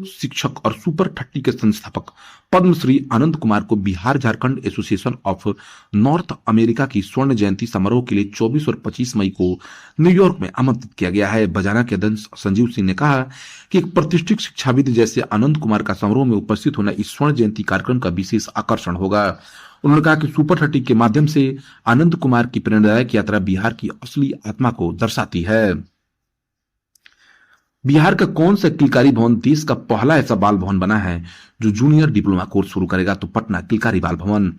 शिक्षक और सुपर 30 के संस्थापक पद्मश्री आनंद कुमार को Bihar Jharkhand association of north America की स्वर्ण जयंती समारोह के लिए 24 और 25 मई को न्यूयॉर्क में आमंत्रित किया गया है। बजाना के अध्यक्ष संजीव सिंह ने कहा कि एक प्रतिष्ठित शिक्षाविद जैसे आनंद कुमार का समारोह में उपस्थित होना इस स्वर्ण जयंती कार्यक्रम का विशेष आकर्षण होगा। उन्होंने कहा कि सुपर 30 के माध्यम से आनंद कुमार की प्रेरणादायक यात्रा बिहार की असली आत्मा को दर्शाती है। बिहार का कौन सा किलकारी भवन देश का पहला ऐसा बाल भवन बना है जो जूनियर डिप्लोमा कोर्स शुरू करेगा? तो पटना किलकारी बाल भवन।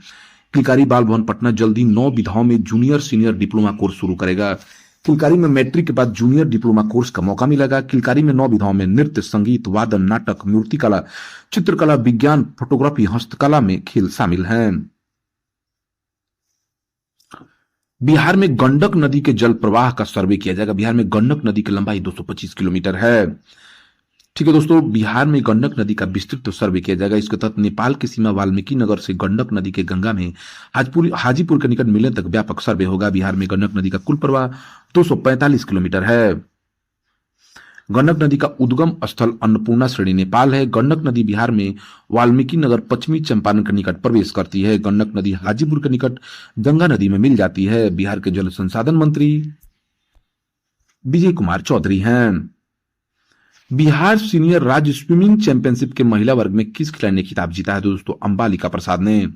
किलकारी बाल भवन पटना जल्दी 9 विधाओं में जूनियर सीनियर डिप्लोमा कोर्स शुरू करेगा। किलकारी में मैट्रिक के बाद जूनियर डिप्लोमा कोर्स का मौका मिलेगा। किलकारी में 9 विधाओं में नृत्य, संगीत, वादन, नाटक, मूर्तिकला, चित्रकला, विज्ञान, फोटोग्राफी, हस्तकला में खेल शामिल हैं। बिहार में गंडक नदी के जल प्रवाह का सर्वे किया जाएगा। बिहार में गंडक नदी की लंबाई 225 किलोमीटर है। ठीक है दोस्तों, बिहार में गंडक नदी का विस्तृत सर्वे किया जाएगा। इसके तहत नेपाल की सीमा वाल्मीकि नगर से गंडक नदी के गंगा में हाजीपुर के निकट मिलने तक व्यापक सर्वे होगा। बिहार में गंडक नदी का कुल प्रवाह 245 किलोमीटर है। गंडक नदी का उद्गम स्थल अन्नपूर्णा श्रेणी नेपाल है। गंडक नदी बिहार में वाल्मीकि नगर पश्चिमी चंपारण के निकट प्रवेश करती है। गंडक नदी हाजीपुर के निकट गंगा नदी में मिल जाती है। बिहार के जल संसाधन मंत्री विजय कुमार चौधरी हैं। बिहार सीनियर राज्य स्विमिंग चैंपियनशिप के महिला वर्ग में किस खिलाड़ी ने खिताब जीता है? तो दोस्तों अंबालिका प्रसाद ने।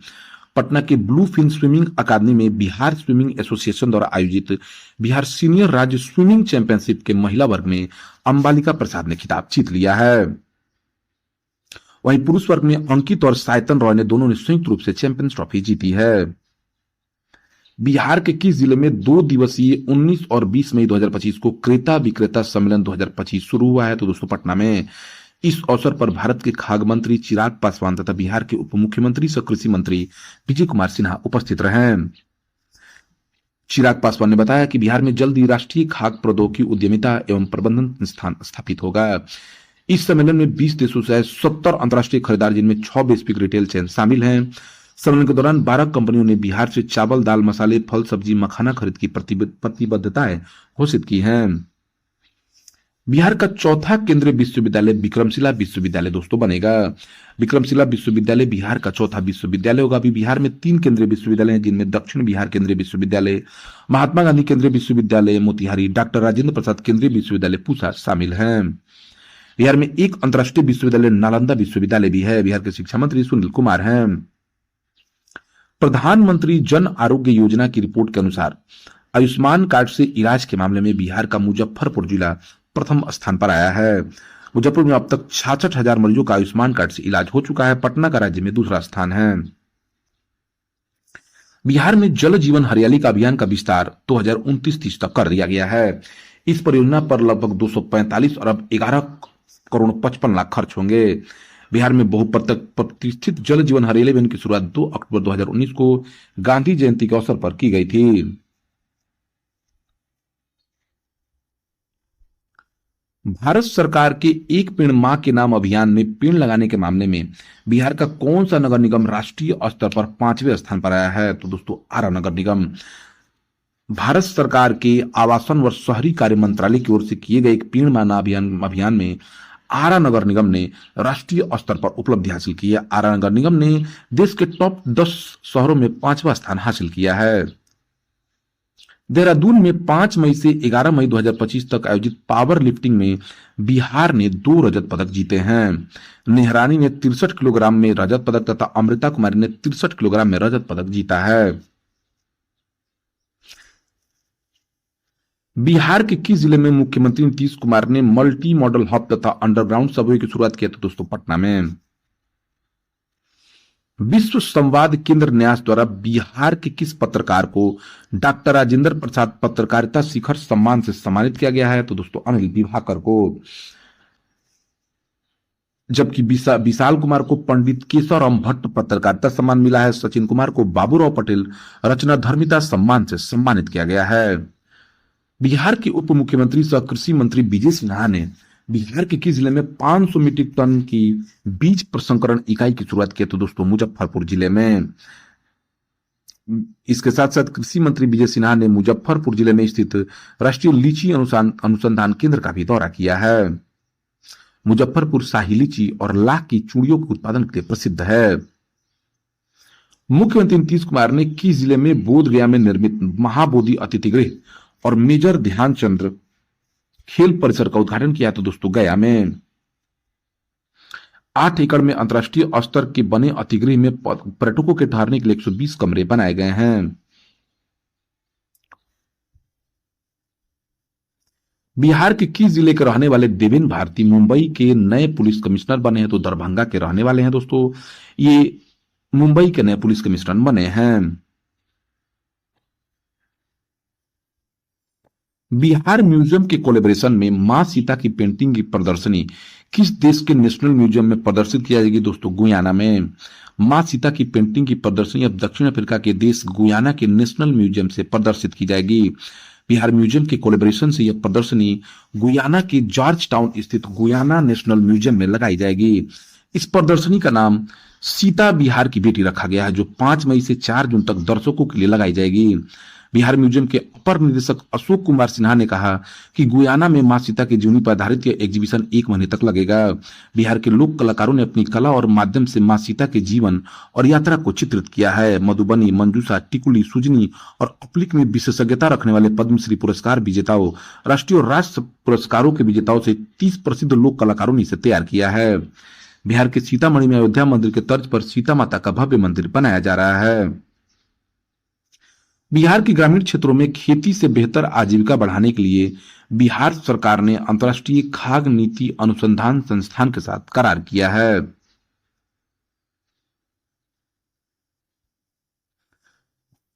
पटना के ब्लू फिन स्विमिंग अकादमी में बिहार स्विमिंग एसोसिएशन द्वारा आयोजित बिहार सीनियर राज्य स्विमिंग चैंपियनशिप के महिला वर्ग में अंबालिका प्रसाद ने खिताब जीत लिया है। वहीं पुरुष वर्ग में अंकित और सायतन रॉय ने दोनों ने संयुक्त रूप से चैंपियंस ट्रॉफी जीती है। बिहार के किस जिले में 2 दिवसीय 19 और 20 मई 2025 को क्रेता विक्रेता सम्मेलन 2025 शुरू हुआ है? तो दोस्तों पटना में। इस अवसर पर भारत के खाद्य मंत्री चिराग पासवान तथा बिहार के उप मुख्यमंत्री सह कृषि मंत्री विजय कुमार सिन्हा उपस्थित रहे। चिराग पासवान ने बताया कि बिहार में जल्द ही राष्ट्रीय खाद्य प्रौद्योगिकी उद्यमिता एवं प्रबंधन संस्थान स्थापित होगा। इस सम्मेलन में 20 देशों से 70 अंतर्राष्ट्रीय खरीदार जिनमें 6 वैश्विक रिटेल चेन शामिल हैं। सम्मेलन के दौरान 12 कंपनियों ने बिहार से चावल, दाल, मसाले, फल, सब्जी, मखाना खरीद की प्रतिबद्धताएं घोषित की हैं। बिहार का चौथा केंद्रीय विश्वविद्यालय विक्रमशिला विश्वविद्यालय दोस्तों बनेगा। विक्रमशिला विश्वविद्यालय बिहार का चौथा विश्वविद्यालय होगा। अभी बिहार में 3 केंद्रीय विश्वविद्यालय हैं, जिनमें दक्षिण बिहार केंद्रीय विश्वविद्यालय, महात्मा गांधी केंद्रीय विश्वविद्यालय मोतिहारी, डॉक्टर राजेंद्र प्रसाद केंद्रीय विश्वविद्यालय पूसा शामिल हैं। बिहार में एक अंतर्राष्ट्रीय विश्वविद्यालय नालंदा विश्वविद्यालय भी है। बिहार के शिक्षा मंत्री सुनील कुमार हैं। प्रधानमंत्री जन आरोग्य योजना की रिपोर्ट के अनुसार आयुष्मान कार्ड से इलाज के मामले में बिहार का मुजफ्फरपुर जिला प्रथम स्थान पर आया है। मुजफ्फरपुर में अब तक 66,000 मरीजों का आयुष्मान कार्ड से इलाज हो चुका है। पटना का राज्य में दूसरा स्थान है। बिहार में जल जीवन हरियाली का अभियान का विस्तार 2029-30 तक कर दिया गया है। इस परियोजना पर लगभग 245 अरब 11 करोड़ 55 लाख खर्च होंगे। बिहार में बहुप्रतिष्ठित जल जीवन हरियाली अभियान की शुरुआत 2 अक्टूबर 2019 को गांधी जयंती के अवसर पर की गई थी। भारत सरकार के एक पेड़ मां के नाम अभियान में पेड़ लगाने के मामले में बिहार का कौन सा नगर निगम राष्ट्रीय स्तर पर 5वें स्थान पर आया है? तो दोस्तों आरा नगर निगम। भारत सरकार के आवासन व शहरी कार्य मंत्रालय की ओर से किए गए एक पेड़ मां अभियान में आरा नगर निगम ने राष्ट्रीय स्तर पर उपलब्धि हासिल की है। आरा नगर निगम ने देश के टॉप 10 शहरों में 5वां स्थान हासिल किया है। देहरादून में 5 मई से 11 मई 2025 तक आयोजित पावर लिफ्टिंग में बिहार ने 2 रजत पदक जीते हैं। नेहरानी ने 63 किलोग्राम में रजत पदक तथा अमृता कुमारी ने 63 किलोग्राम में रजत पदक जीता है। बिहार के किस जिले में मुख्यमंत्री नीतीश कुमार ने मल्टी मॉडल हब तथा अंडरग्राउंड सबवे की शुरुआत किया? तो दोस्तों पटना में। विश्व संवाद केंद्र न्यास द्वारा बिहार के किस पत्रकार को डॉक्टर राजेंद्र प्रसाद पत्रकारिता शिखर सम्मान से सम्मानित किया गया है? तो दोस्तों अनिल विभाकर को। जबकि विशाल कुमार को पंडित केशवराम भट्ट पत्रकारिता सम्मान मिला है। सचिन कुमार को बाबूराव पटेल रचना धर्मिता सम्मान से सम्मानित किया गया है। बिहार के उप मुख्यमंत्री सह कृषि मंत्री विजय सिन्हा ने बिहार के किस जिले में 500 मीट्रिक टन की बीज प्रसंस्करण इकाई की शुरुआत की? तो दोस्तों मुजफ्फरपुर जिले में। इसके साथ साथ कृषि मंत्री विजय सिन्हा ने मुजफ्फरपुर जिले में स्थित राष्ट्रीय लीची अनुसंधान केंद्र का भी दौरा किया है। मुजफ्फरपुर शाही लीची और लाख की चूड़ियों के उत्पादन के लिए प्रसिद्ध है। मुख्यमंत्री नीतीश कुमार ने किस जिले में बोधगया में निर्मित महाबोधि अतिथि गृह और मेजर ध्यानचंद खेल परिसर का उद्घाटन किया? तो दोस्तों गया में। 8 एकड़ में अंतर्राष्ट्रीय स्तर के बने अतिगृह में पर्यटकों के ठहरने के लिए 120 कमरे बनाए गए हैं। बिहार के किस जिले के रहने वाले देवेन भारती मुंबई के नए पुलिस कमिश्नर बने हैं? तो दरभंगा के रहने वाले हैं दोस्तों। ये मुंबई के नए पुलिस कमिश्नर बने हैं। बिहार म्यूजियम के कोलेब्रेशन में मां सीता की पेंटिंग की प्रदर्शनी किस देश के नेशनल म्यूजियम में प्रदर्शित की जाएगी? दोस्तों गुयाना में। मां सीता की पेंटिंग की प्रदर्शनी अब दक्षिण अफ्रीका के देश गुयाना के नेशनल म्यूजियम से प्रदर्शित की जाएगी। बिहार म्यूजियम के कोलेब्रेशन से यह प्रदर्शनी गुयाना के जॉर्ज टाउन स्थित गुयाना नेशनल म्यूजियम में लगाई जाएगी। इस प्रदर्शनी का नाम सीता बिहार की बेटी रखा गया है, जो 5 मई से 4 जून तक दर्शकों के लिए लगाई जाएगी। बिहार म्यूजियम के अपर निदेशक अशोक कुमार सिन्हा ने कहा कि गुयाना में मां सीता की जीवनी पर आधारित यह एग्जीबिशन 1 महीने तक लगेगा। बिहार के लोक कलाकारों ने अपनी कला और माध्यम से मां सीता के जीवन और यात्रा को चित्रित किया है। मधुबनी, मंजूषा, टिकुली, सुजनी और अपलिक में विशेषज्ञता रखने वाले पद्मश्री पुरस्कार विजेताओं, राष्ट्रीय और राष्ट्र पुरस्कारों के विजेताओं से 30 प्रसिद्ध लोक कलाकारों ने इसे तैयार किया है। बिहार के सीतामढ़ी में अयोध्या मंदिर के तर्ज पर सीता माता का भव्य मंदिर बनाया जा रहा है। बिहार के ग्रामीण क्षेत्रों में खेती से बेहतर आजीविका बढ़ाने के लिए बिहार सरकार ने अंतर्राष्ट्रीय खाद्य नीति अनुसंधान संस्थान के साथ करार किया है।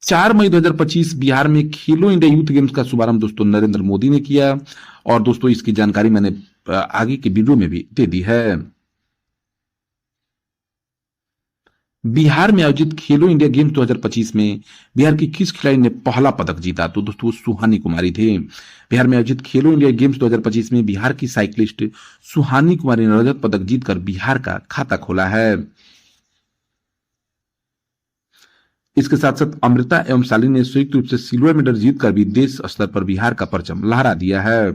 चार मई 2025 बिहार में खेलो इंडिया यूथ गेम्स का शुभारंभ दोस्तों नरेंद्र मोदी ने किया और दोस्तों इसकी जानकारी मैंने आगे के वीडियो में भी दे दी है। बिहार में आयोजित खेलो इंडिया गेम्स 2025 में बिहार की किस खिलाड़ी ने पहला पदक जीता? तो दोस्तों वो सुहानी कुमारी थे। बिहार में आयोजित खेलो इंडिया गेम्स 2025 में बिहार की साइकिलिस्ट सुहानी कुमारी ने रजत पदक जीतकर बिहार का खाता खोला है। इसके साथ साथ अमृता एवं शालिनी ने संयुक्त रूप से सिल्वर मेडल जीतकर भी देश स्तर पर बिहार का परचम लहरा दिया है।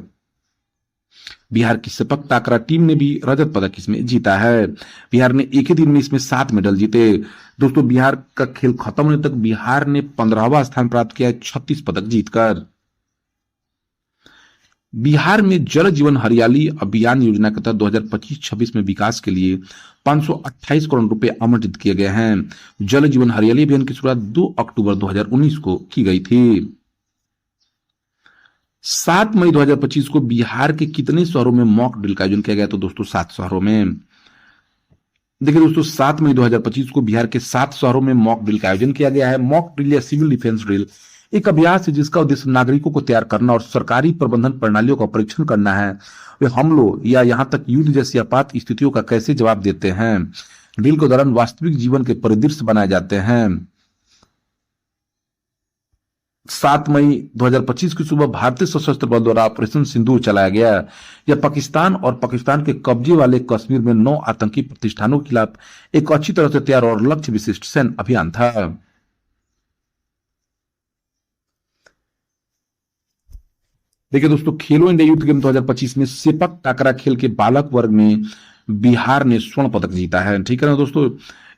बिहार की सेपक टाकरा टीम ने भी रजत पदक इसमें जीता है। बिहार ने एक ही दिन में इसमें 7 मेडल जीते। दोस्तों बिहार का खेल खत्म होने तक बिहार ने 15वां स्थान प्राप्त किया है 36 पदक जीतकर। बिहार में जल जीवन हरियाली अभियान योजना के तहत 2025-26 में विकास के लिए 528 करोड़ रुपए आवंटित किए गए हैं। जल जीवन हरियाली अभियान की शुरुआत 2 अक्टूबर 2019 को की गई थी। 7 मई 2025 को बिहार के कितने शहरों में मॉक ड्रिल का आयोजन किया गया? तो दोस्तों 7 शहरों में। देखिए दोस्तों 7 मई 2025 को बिहार के 7 शहरों में मॉक ड्रिल का आयोजन किया गया है। मॉक ड्रिल या सिविल डिफेंस ड्रिल एक अभ्यास है जिसका उद्देश्य नागरिकों को तैयार करना और सरकारी प्रबंधन प्रणालियों का परीक्षण करना है। वे हमलों या यहां तक युद्ध जैसी आपात स्थितियों का कैसे जवाब देते हैं। ड्रिल के दौरान वास्तविक जीवन के परिदृश्य बनाए जाते हैं। 7 मई 2025 की सुबह भारतीय सशस्त्र बल द्वारा ऑपरेशन सिंदूर चलाया गया। यह पाकिस्तान और पाकिस्तान के कब्जे वाले कश्मीर में 9 आतंकी प्रतिष्ठानों के खिलाफ एक अच्छी तरह से तैयार और लक्ष्य विशिष्ट सैन्य अभियान था। देखिए दोस्तों खेलो इंडिया यूथ गेम 2025 में सेपक टाकरा खेल के बालक वर्ग में बिहार ने स्वर्ण पदक जीता है। ठीक है ना दोस्तों,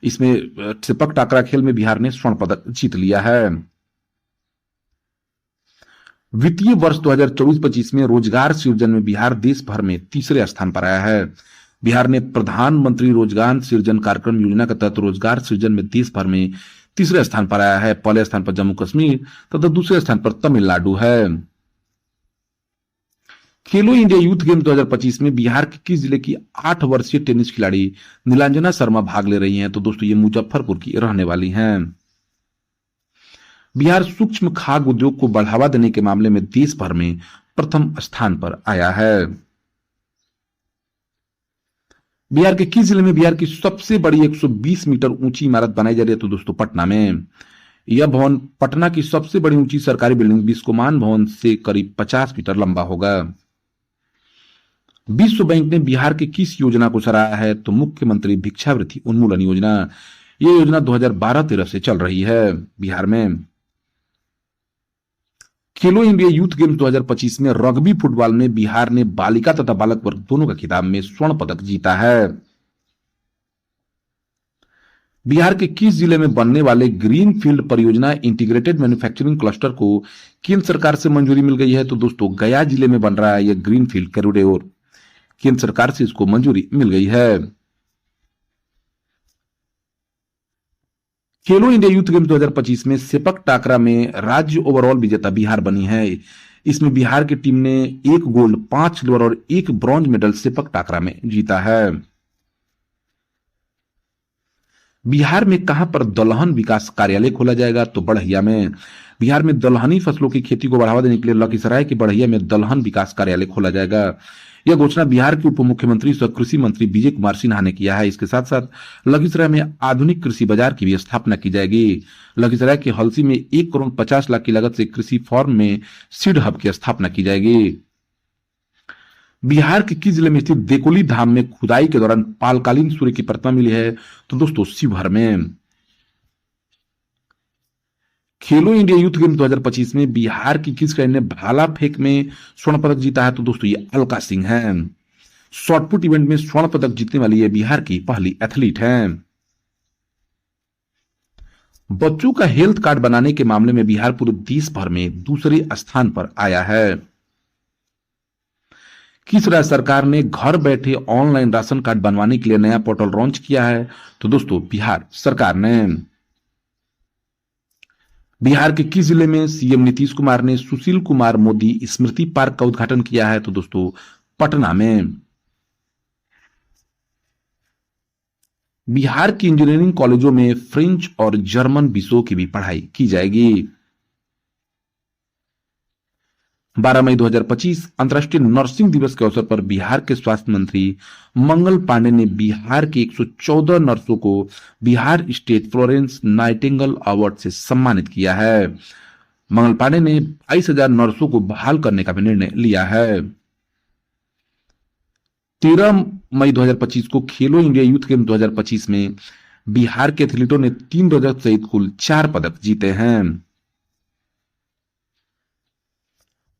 इसमें सेपक टाकरा खेल में बिहार ने स्वर्ण पदक जीत लिया है। वित्तीय वर्ष 2024-25 में रोजगार सृजन में बिहार देश भर में तीसरे स्थान पर आया है। बिहार ने प्रधानमंत्री रोजगार सृजन कार्यक्रम योजना के तहत रोजगार सृजन में देश भर में तीसरे स्थान पर आया है। पहले स्थान पर जम्मू कश्मीर तथा दूसरे स्थान पर तमिलनाडु है। खेलो इंडिया यूथ गेम 2025 में बिहार के किस जिले की 8 वर्षीय टेनिस खिलाड़ी नीलांजना शर्मा भाग ले रही हैं? तो दोस्तों ये मुजफ्फरपुर की रहने वाली हैं। बिहार सूक्ष्म खाद्य उद्योग को बढ़ावा देने के मामले में देश भर में प्रथम स्थान पर आया है। बिहार के किस जिले में बिहार की सबसे बड़ी 120 मीटर ऊंची इमारत बनाई जा रही है? तो दोस्तों पटना में। यह भवन पटना की सबसे बड़ी ऊंची सरकारी बिल्डिंग बिस्कोमान भवन से करीब 50 मीटर लंबा होगा। विश्व बैंक ने बिहार की किस योजना को सराहा है? तो मुख्यमंत्री भिक्षावृत्ति उन्मूलन योजना। यह योजना 2012-13 से चल रही है बिहार में। खेलो इंडिया यूथ गेम्स 2025 में रग्बी फुटबॉल में बिहार ने बालिका तथा बालक वर्ग दोनों का खिताब में स्वर्ण पदक जीता है। बिहार के किस जिले में बनने वाले ग्रीन फील्ड परियोजना इंटीग्रेटेड मैन्युफैक्चरिंग क्लस्टर को केंद्र सरकार से मंजूरी मिल गई है? तो दोस्तों गया जिले में बन रहा है यह ग्रीन फील्ड कॉरिडोर। केंद्र सरकार से इसको मंजूरी मिल गई है। खेलो इंडिया यूथ गेम्स 2025 में सेपक टाकरा में राज्य ओवरऑल विजेता बिहार बनी है। इसमें बिहार की टीम ने 1 गोल्ड, 5 सिल्वर और 1 ब्रॉन्ज मेडल सेपक टाकरा में जीता है। बिहार में कहां पर दलहन विकास कार्यालय खोला जाएगा? तो बढ़ैया में। बिहार में दलहनी फसलों की खेती को बढ़ावा देने के लिए लखीसराय के बढ़ैया में दलहन विकास कार्यालय खोला जाएगा। यह घोषणा बिहार के उप मुख्यमंत्री सह कृषि मंत्री विजय कुमार सिन्हा ने किया है। इसके साथ साथ लखीसराय में आधुनिक कृषि बाजार की भी स्थापना की जाएगी। लखीसराय के हलसी में 1 करोड़ 50 लाख की लागत से कृषि फार्म में सीड हब की स्थापना की जाएगी। बिहार के किस जिले में स्थित देकोली धाम में खुदाई के दौरान पालकालीन सूर्य की प्रतिमा मिली है? तो दोस्तों शिवहर में। खेलो इंडिया यूथ गेम 2025 में बिहार की किस खिलाड़ी ने भाला फेंक में स्वर्ण पदक जीता है? तो दोस्तों ये अलका सिंह है। शॉटपुट इवेंट में स्वर्ण पदक जीतने वाली ये बिहार की पहली एथलीट है। बच्चों का हेल्थ कार्ड बनाने के मामले में बिहार पूरे देश भर में दूसरे स्थान पर आया है। किस राज्य सरकार ने घर बैठे ऑनलाइन राशन कार्ड बनवाने के लिए नया पोर्टल लॉन्च किया है? तो दोस्तों बिहार सरकार ने। बिहार के किस जिले में सीएम नीतीश कुमार ने सुशील कुमार मोदी स्मृति पार्क का उद्घाटन किया है? तो दोस्तों पटना में। बिहार की इंजीनियरिंग कॉलेजों में फ्रेंच और जर्मन विषयों की भी पढ़ाई की जाएगी। 12 मई 2025 अंतर्राष्ट्रीय नर्सिंग दिवस के अवसर पर बिहार के स्वास्थ्य मंत्री मंगल पांडे ने बिहार के 114 नर्सों को Bihar state Florence Nightingale award से सम्मानित किया है। मंगल पांडे ने 22,000 नर्सों को बहाल करने का भी निर्णय लिया है। 13 मई 2025 को खेलो इंडिया यूथ गेम 2025 में बिहार के एथलीटों ने 3 रजत सहित कुल 4 पदक जीते हैं।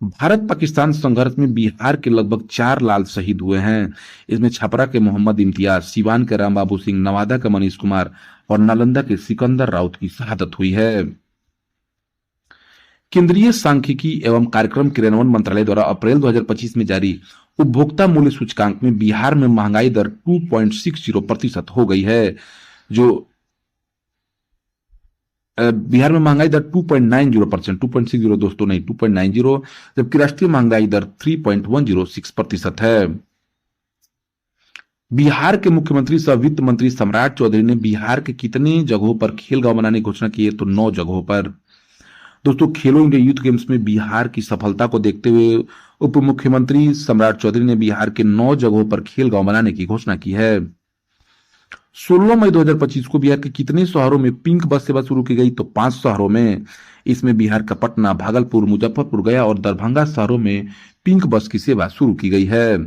भारत पाकिस्तान संघर्ष में बिहार के लगभग 4 लाल शहीद हुए हैं। इसमें छपरा के मोहम्मद इम्तियाज, सिवान के रामबाबू सिंह, नवादा के मनीष कुमार और नालंदा के सिकंदर राउत की शहादत हुई है। केंद्रीय सांख्यिकी एवं कार्यक्रम क्रियान्वयन मंत्रालय द्वारा अप्रैल 2025 में जारी उपभोक्ता मूल्य सूचकांक में बिहार में महंगाई दर 2.60% हो गई है, जो बिहार में महंगाई दर 2.90%, 2.60 दोस्तों नहीं 2.90, जबकि राष्ट्रीय महंगाई दर 3.106% है। बिहार के मुख्यमंत्री सह वित्त मंत्री सम्राट चौधरी ने बिहार के कितने जगहों पर खेल गांव बनाने की घोषणा की है? तो 9 जगहों पर। दोस्तों, खेलो इंडिया यूथ गेम्स में बिहार की सफलता को देखते हुए उप मुख्यमंत्री सम्राट चौधरी ने बिहार के 9 जगहों पर खेल गांव बनाने की घोषणा की है। 16 मई 2025 को बिहार के कितने शहरों में पिंक बस सेवा शुरू की गई? तो 5 शहरों में। इसमें बिहार का पटना, भागलपुर, मुजफ्फरपुर, गया और दरभंगा शहरों में पिंक बस की सेवा शुरू की गई है।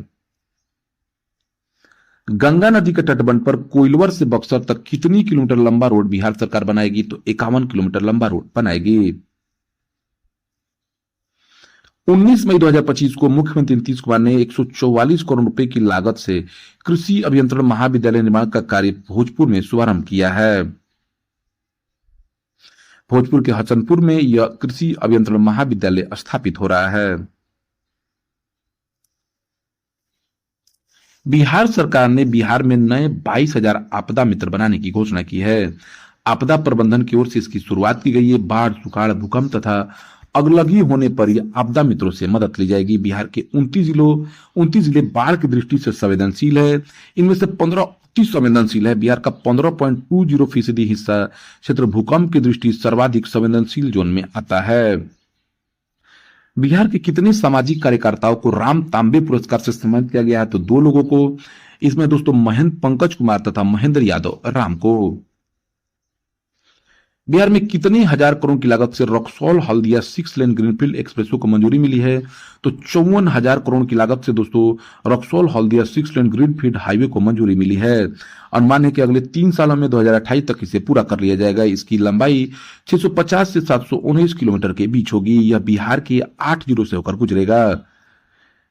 गंगा नदी के तटबंध पर कोइलवर से बक्सर तक कितनी किलोमीटर लंबा रोड बिहार सरकार बनाएगी? तो 51 किलोमीटर लंबा रोड बनाएगी। 19 मई 2025 को मुख्यमंत्री नीतीश कुमार ने 144 करोड़ रुपए की लागत से कृषि अभियंत्रण महाविद्यालय निर्माण का कार्य भोजपुर में शुभारंभ किया है। भोजपुर के हसनपुर में यह कृषि अभियंत्रण महाविद्यालय स्थापित हो रहा है। बिहार सरकार ने बिहार में नए 22,000 आपदा मित्र बनाने की घोषणा की है। आपदा प्रबंधन की ओर से इसकी शुरुआत की गई है। बाढ़, सुखाड़, भूकंप तथा अगलगी होने पर यह आपदा मित्रों से मदद ली जाएगी। बिहार के 29 जिले बाढ़ की दृष्टि से संवेदनशील है। इनमें से 15 अति संवेदनशील है। बिहार का 15.20% हिस्सा क्षेत्र भूकंप की दृष्टि सर्वाधिक संवेदनशील जोन में आता है। बिहार के कितने सामाजिक कार्यकर्ताओं को राम तांबे पुरस्कार से सम्मानित किया गया है? तो 2 लोगों को। इसमें दोस्तों महेंद्र पंकज कुमार तथा महेंद्र यादव राम को। बिहार में कितने हजार करोड़ की लागत से Raxaul Haldia 6 lane greenfield expressway को मंजूरी मिली है? तो 54,000 करोड़ की लागत से दोस्तों Raxaul Haldia 6 lane greenfield highway को मंजूरी मिली है। अनुमान है कि अगले 3 सालों में 2028 तक इसे पूरा कर लिया जाएगा। इसकी लंबाई 650 से 719 किलोमीटर के बीच होगी। यह बिहार के 8 जिलों से होकर गुजरेगा,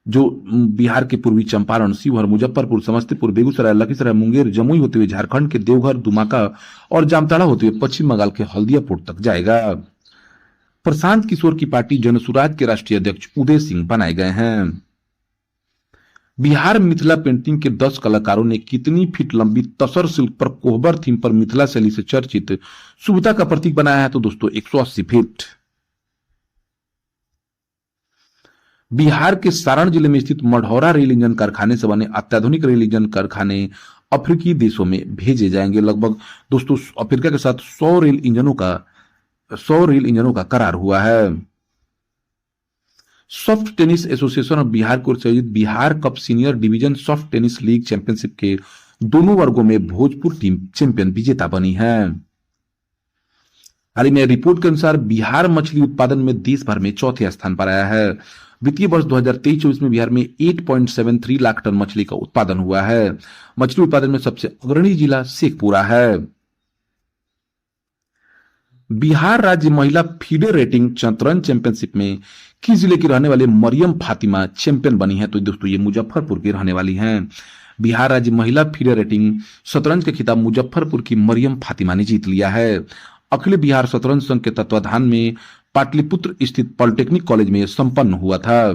जो बिहार के पूर्वी चंपारण, शिवहर, मुजफ्फरपुर, समस्तीपुर, बेगूसराय, लखीसराय, मुंगेर, जमुई होते हुए झारखंड के देवघर, दुमाका और जामताड़ा होते हुए पश्चिम बंगाल के हल्दिया पोर्ट तक जाएगा। प्रशांत किशोर की पार्टी जनसुराज के राष्ट्रीय अध्यक्ष उदय सिंह बनाए गए हैं। बिहार मिथिला पेंटिंग के 10 कलाकारों ने कितनी फीट लंबी तसर सिल्क पर कोहबर थीम पर मिथिला शैली से चर्चित शुभता का प्रतीक बनाया है? तो दोस्तों 180 फीट। बिहार के सारण जिले में स्थित मढ़ौरा रेल इंजन कारखाने से बने अत्याधुनिक रेल इंजन कारखाने अफ्रीकी देशों में भेजे जाएंगे। लगभग दोस्तों अफ्रीका के साथ 100 रेल इंजनों का करार हुआ है। Soft tennis association of Bihar को आयोजित Bihar cup senior division soft tennis league championship के दोनों वर्गों में भोजपुर टीम चैंपियन विजेता बनी है। हाल ही में रिपोर्ट के अनुसार बिहार मछली उत्पादन में देश भर में चौथे स्थान पर आया है। वित्तीय वर्ष 2023-24 में बिहार में 8.73 लाख टन मछली का उत्पादन हुआ है। मछली उत्पादन में सबसे अग्रणी जिला शेखपुरा है। बिहार राज्य महिला फीडे रेटिंग शतरंज चैंपियनशिप में किस जिले की रहने वाले मरियम फातिमा चैंपियन बनी है? तो दोस्तों ये मुजफ्फरपुर की रहने वाली हैं। बिहार राज्य महिला फीडे रेटिंग शतरंज का खिताब मुजफ्फरपुर की मरियम फातिमा ने जीत लिया है। अखिल बिहार शतरंज संघ के तत्वाधान में पाटलिपुत्र स्थित पॉलिटेक्निक कॉलेज में संपन्न हुआ था।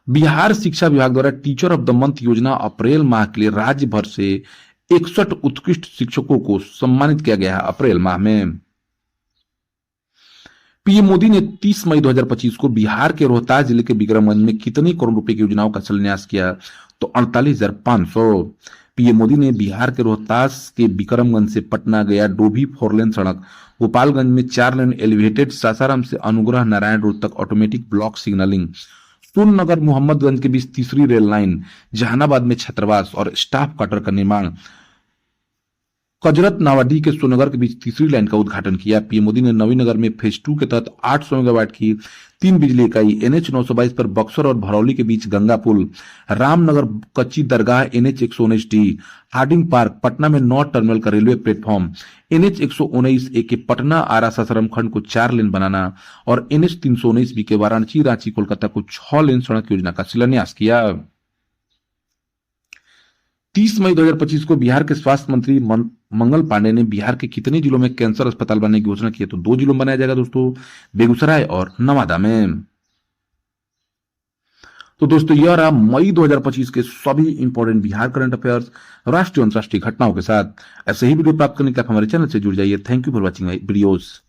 बिहार शिक्षा विभाग द्वारा टीचर ऑफ द मंथ योजना अप्रैल माह के लिए राज्य भर से 61 उत्कृष्ट शिक्षकों को सम्मानित किया गया है। अप्रैल माह में पीएम मोदी ने 30 मई 2025 को बिहार के रोहतास जिले के बिक्रमगंज में कितने करोड़ रुपए की योजनाओं का शिलान्यास किया? तो 48,500। पीएम मोदी ने बिहार के रोहतास के बिक्रमगंज से पटना गया डोभी 4 लेन सड़क, गोपालगंज में 4 लेन एलिवेटेड, सासाराम से अनुग्रह नारायण रोड तक automatic block signalling, Sonnagar Mohammadganj के बीच तीसरी रेल लाइन, जहानाबाद में छात्रावास और स्टाफ क्वार्टर का निर्माण, कजरत नावाडी के सोनगर के बीच तीसरी लाइन का उद्घाटन किया। पीएम मोदी ने नवीनगर में फेज 2 के तहत 800 मेगावाट की 3 बिजली इकाई, NH 922 पर बक्सर और भरौली के बीच गंगा पुल, Ramnagar Kachchi Dargah, NH 119D, Harding Park, Patna में 9 टर्मिनल का रेलवे प्लेटफॉर्म, NH 119A के पटना आरा सासाराम खंड को 4 लेन बनाना और NH 319B के वाराणसी रांची कोलकाता को 6 लेन सड़क योजना का शिलान्यास किया। 30 मई 2025 को बिहार के स्वास्थ्य मंत्री मंगल पांडे ने बिहार के कितने जिलों में कैंसर अस्पताल बनाने की घोषणा की है? तो 2 जिलों में बनाया जाएगा दोस्तों, बेगूसराय और नवादा में। तो दोस्तों यह रहा मई 2025 के सभी इंपॉर्टेंट बिहार करंट अफेयर्स, राष्ट्रीय और अंतर्राष्ट्रीय घटनाओं के साथ। ऐसे ही वीडियो प्राप्त करने के लिए आप हमारे चैनल से जुड़ जाइए। Thank you for watching my videos.